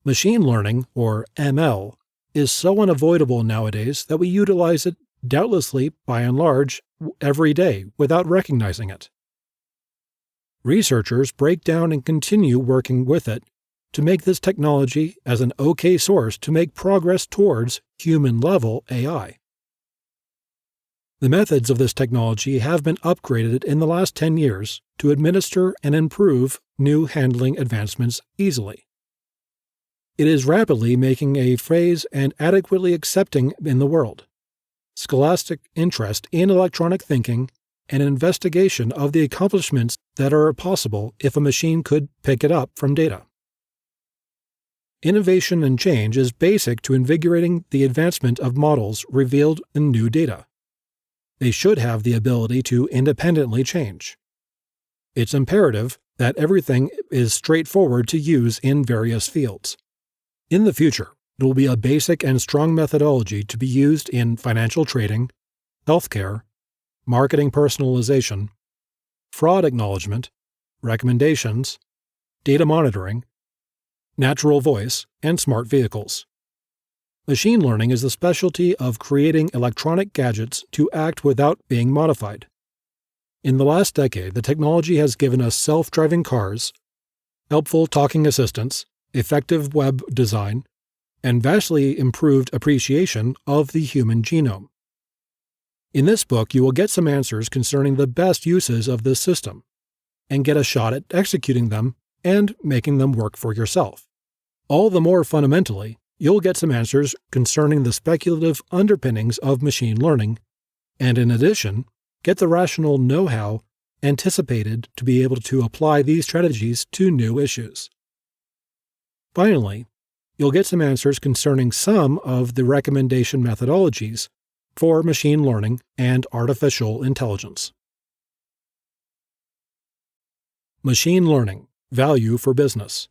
S1: Machine learning, or ML, is so unavoidable nowadays that we utilize it doubtlessly, by and large, every day without recognizing it. Researchers break down and continue working with it to make this technology as an okay source to make progress towards human-level AI. The methods of this technology have been upgraded in the last 10 years to administer and improve new handling advancements easily. It is rapidly making a phrase and adequately accepting in the world. Scholastic interest in electronic thinking and investigation of the accomplishments that are possible if a machine could pick it up from data. Innovation and change is basic to invigorating the advancement of models revealed in new data. They should have the ability to independently change. It's imperative that everything is straightforward to use in various fields. In the future, it will be a basic and strong methodology to be used in financial trading, healthcare, marketing personalization, fraud acknowledgement, recommendations, data monitoring, natural voice, and smart vehicles. Machine learning is the specialty of creating electronic gadgets to act without being modified. In the last decade, the technology has given us self-driving cars, helpful talking assistants, effective web design, and vastly improved appreciation of the human genome. In this book, you will get some answers concerning the best uses of this system, and get a shot at executing them and making them work for yourself. All the more fundamentally, you'll get some answers concerning the speculative underpinnings of machine learning, and in addition, get the rational know-how anticipated to be able to apply these strategies to new issues. Finally, you'll get some answers concerning some of the recommendation methodologies for machine learning and artificial intelligence. Machine learning, value for business.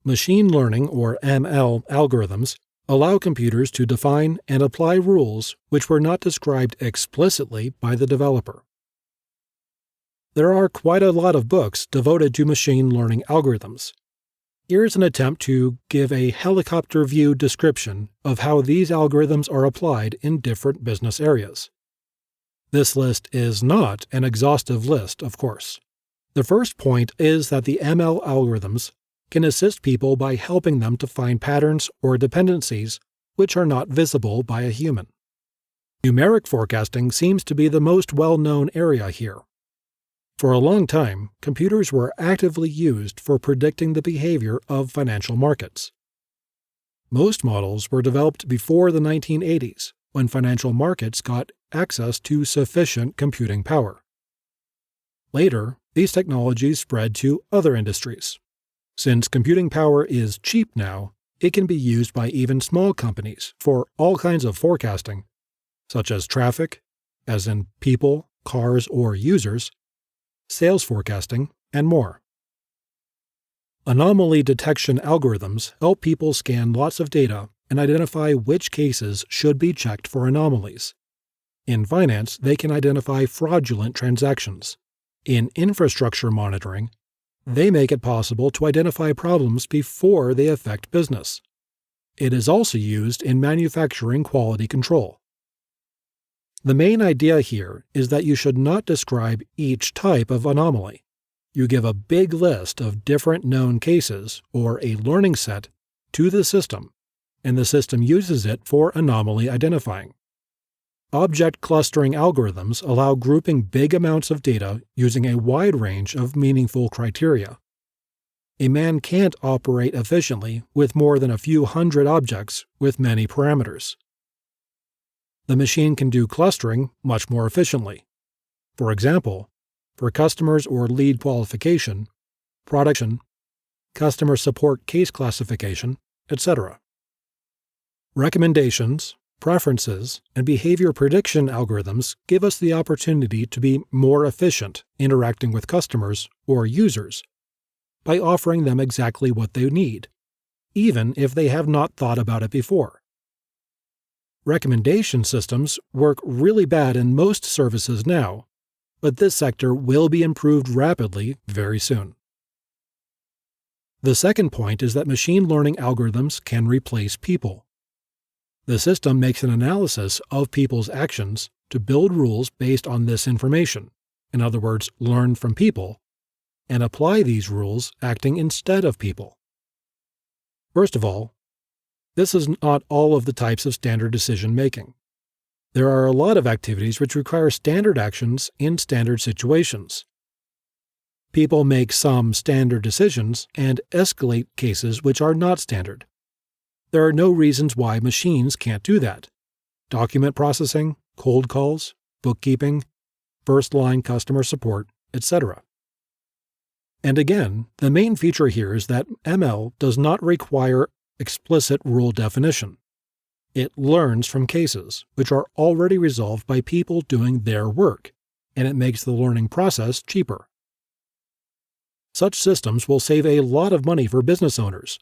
S1: Machine learning, or ML, algorithms allow computers to define and apply rules which were not described explicitly by the developer. There are quite a lot of books devoted to machine learning algorithms. Here's an attempt to give a helicopter view description of how these algorithms are applied in different business areas. This list is not an exhaustive list, of course. The first point is that the ML algorithms can assist people by helping them to find patterns or dependencies which are not visible by a human. Numeric forecasting seems to be the most well-known area here. For a long time, computers were actively used for predicting the behavior of financial markets. Most models were developed before the 1980s, when financial markets got access to sufficient computing power. Later, these technologies spread to other industries. Since computing power is cheap now, it can be used by even small companies for all kinds of forecasting, such as traffic, as in people, cars, or users, sales forecasting, and more. Anomaly detection algorithms help people scan lots of data and identify which cases should be checked for anomalies. In finance, they can identify fraudulent transactions. In infrastructure monitoring, they make it possible to identify problems before they affect business. It is also used in manufacturing quality control. The main idea here is that you should not describe each type of anomaly. You give a big list of different known cases, or a learning set, to the system, and the system uses it for anomaly identifying. Object clustering algorithms allow grouping big amounts of data using a wide range of meaningful criteria. A man can't operate efficiently with more than a few hundred objects with many parameters. The machine can do clustering much more efficiently. For example, for customers or lead qualification, production, customer support case classification, etc. Recommendations, preferences, and behavior prediction algorithms give us the opportunity to be more efficient interacting with customers or users by offering them exactly what they need, even if they have not thought about it before. Recommendation systems work really bad in most services now, but this sector will be improved rapidly very soon. The second point is that machine learning algorithms can replace people. The system makes an analysis of people's actions to build rules based on this information, in other words, learn from people, and apply these rules acting instead of people. First of all, this is not all of the types of standard decision-making. There are a lot of activities which require standard actions in standard situations. People make some standard decisions and escalate cases which are not standard. There are no reasons why machines can't do that. Document processing, cold calls, bookkeeping, first-line customer support, etc. And again, the main feature here is that ML does not require explicit rule definition. It learns from cases, which are already resolved by people doing their work, and it makes the learning process cheaper. Such systems will save a lot of money for business owners,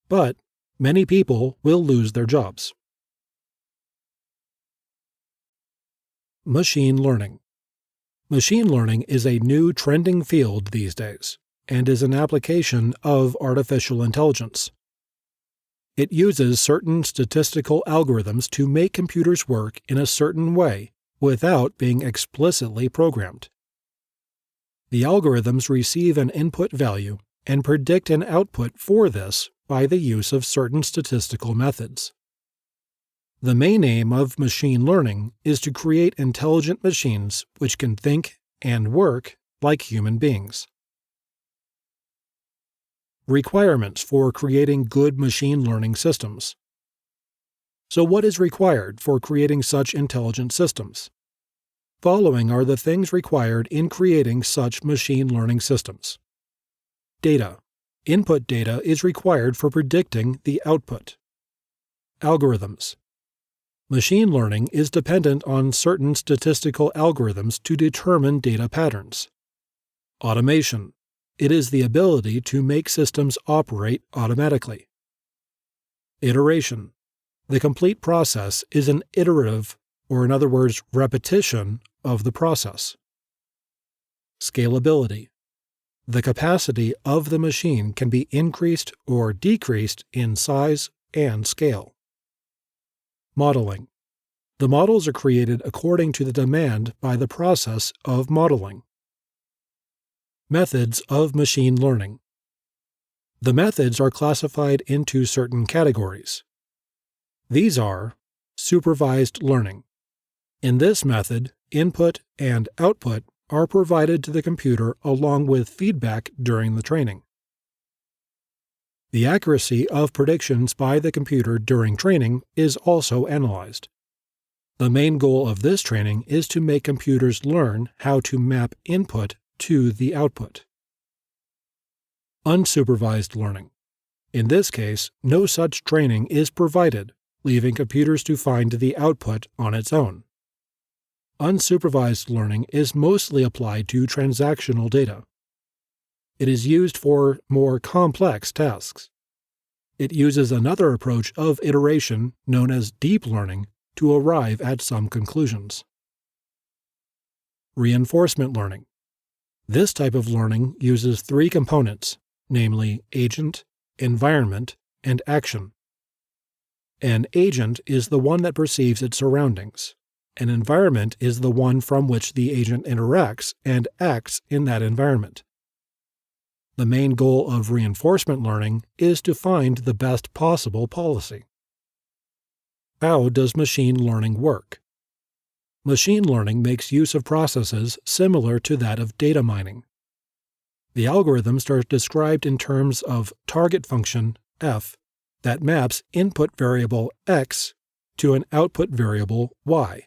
S1: but many people will lose their jobs. Machine learning. Machine learning is a new trending field these days, and is an application of artificial intelligence. It uses certain statistical algorithms to make computers work in a certain way without being explicitly programmed. The algorithms receive an input value and predict an output for this by the use of certain statistical methods. The main aim of machine learning is to create intelligent machines which can think and work like human beings. Requirements for creating good machine learning systems. So what is required for creating such intelligent systems? Following are the things required in creating such machine learning systems. Data. Input data is required for predicting the output. Algorithms. Machine learning is dependent on certain statistical algorithms to determine data patterns. Automation. It is the ability to make systems operate automatically. Iteration. The complete process is an iterative, or in other words, repetition of the process. Scalability. The capacity of the machine can be increased or decreased in size and scale. Modeling. The models are created according to the demand by the process of modeling. Methods of machine learning. The methods are classified into certain categories. These are supervised learning. In this method, input and output are provided to the computer along with feedback during the training. The accuracy of predictions by the computer during training is also analyzed. The main goal of this training is to make computers learn how to map input to the output. Unsupervised learning. In this case, no such training is provided, leaving computers to find the output on its own. Unsupervised learning is mostly applied to transactional data. It is used for more complex tasks. It uses another approach of iteration known as deep learning to arrive at some conclusions. Reinforcement learning. This type of learning uses three components, namely agent, environment, and action. An agent is the one that perceives its surroundings. An environment is the one from which the agent interacts and acts in that environment. The main goal of reinforcement learning is to find the best possible policy. How does machine learning work? Machine learning makes use of processes similar to that of data mining. The algorithms are described in terms of target function, f, that maps input variable x to an output variable y.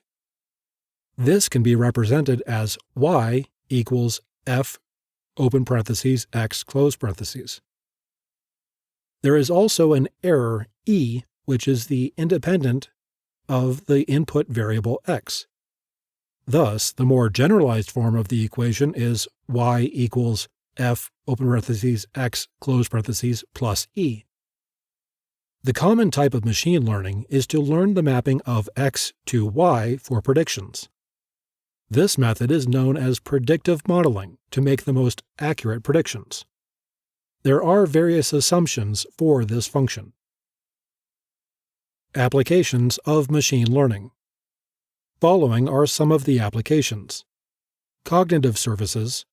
S1: This can be represented as y equals f open parentheses x close parentheses. There is also an error e, which is the independent of the input variable x. Thus, the more generalized form of the equation is y equals f open parentheses x close parentheses plus e. The common type of machine learning is to learn the mapping of x to y for predictions. This method is known as predictive modeling to make the most accurate predictions. There are various assumptions for this function. Applications of machine learning. Following are some of the applications: cognitive services,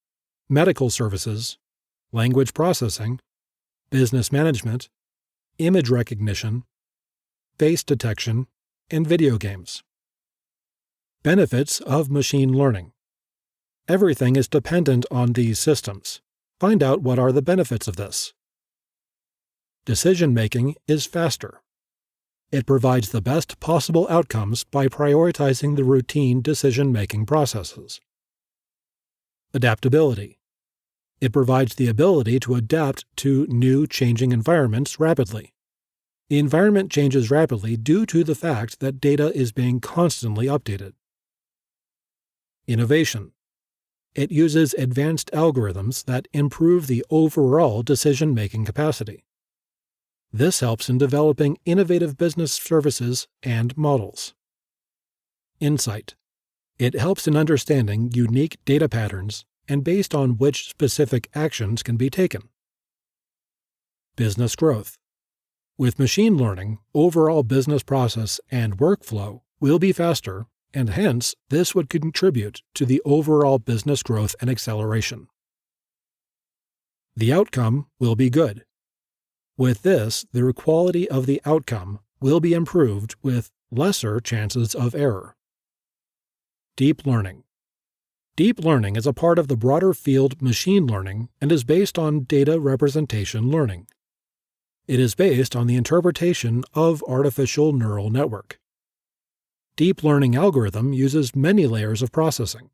S1: medical services, language processing, business management, image recognition, face detection, and video games. Benefits of machine learning. Everything is dependent on these systems. Find out what are the benefits of this. Decision-making is faster. It provides the best possible outcomes by prioritizing the routine decision-making processes. Adaptability. It provides the ability to adapt to new changing environments rapidly. The environment changes rapidly due to the fact that data is being constantly updated. Innovation. It uses advanced algorithms that improve the overall decision-making capacity. This helps in developing innovative business services and models. Insight. It helps in understanding unique data patterns and based on which specific actions can be taken. Business growth. With machine learning, overall business process and workflow will be faster, and hence this would contribute to the overall business growth and acceleration. The outcome will be good. With this, the quality of the outcome will be improved with lesser chances of error. Deep learning. Deep learning is a part of the broader field machine learning and is based on data representation learning. It is based on the interpretation of artificial neural network. Deep learning algorithm uses many layers of processing.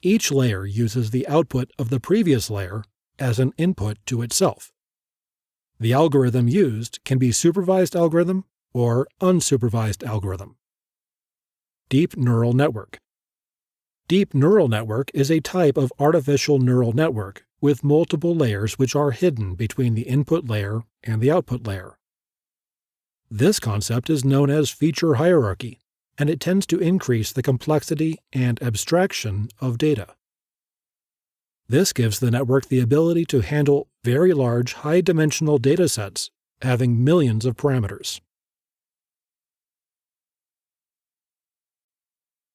S1: Each layer uses the output of the previous layer as an input to itself. The algorithm used can be supervised algorithm or unsupervised algorithm. Deep neural network. Deep neural network is a type of artificial neural network with multiple layers which are hidden between the input layer and the output layer. This concept is known as feature hierarchy, and it tends to increase the complexity and abstraction of data. This gives the network the ability to handle very large, high-dimensional data sets having millions of parameters.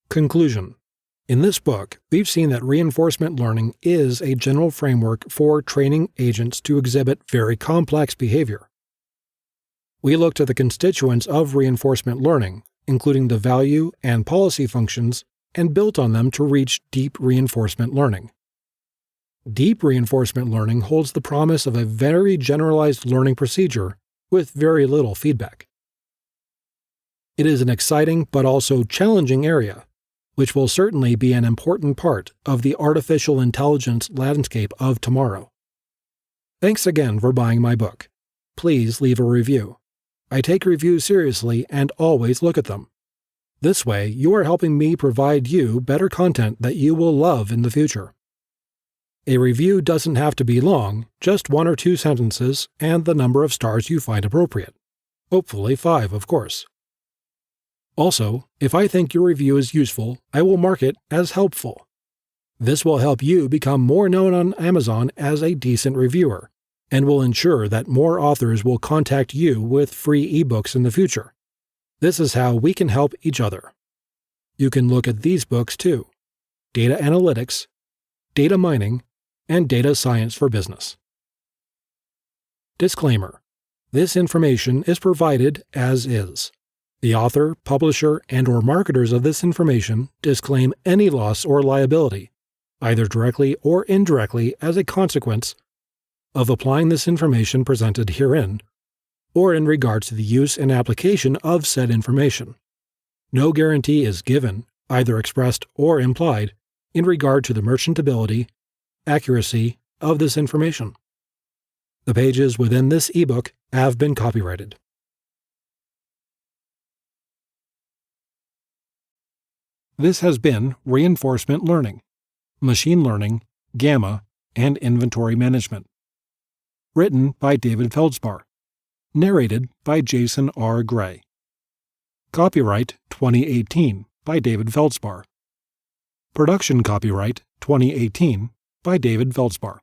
S1: Conclusion. In this book, we've seen that reinforcement learning is a general framework for training agents to exhibit very complex behavior. We looked at the constituents of reinforcement learning, including the value and policy functions, and built on them to reach deep reinforcement learning. Deep reinforcement learning holds the promise of a very generalized learning procedure with very little feedback. It is an exciting but also challenging area, which will certainly be an important part of the artificial intelligence landscape of tomorrow. Thanks again for buying my book. Please leave a review. I take reviews seriously and always look at them. This way, you are helping me provide you better content that you will love in the future. A review doesn't have to be long, just 1 or 2 sentences and the number of stars you find appropriate. Hopefully 5, of course. Also, if I think your review is useful, I will mark it as helpful. This will help you become more known on Amazon as a decent reviewer, and will ensure that more authors will contact you with free ebooks in the future. This is how we can help each other. You can look at these books too: Data Analytics, Data Mining, and Data Science for Business. Disclaimer: this information is provided as is. The author, publisher, and/or marketers of this information disclaim any loss or liability, either directly or indirectly as a consequence of applying this information presented herein, or in regards to the use and application of said information. No guarantee is given, either expressed or implied, in regard to the merchantability, accuracy of this information. The pages within this ebook have been copyrighted. This has been Reinforcement Learning, Machine Learning, Gamma, and Inventory Management. Written by David Feldspar. Narrated by Jason R. Gray. Copyright 2018 by David Feldspar. Production copyright 2018 by David Feldspar.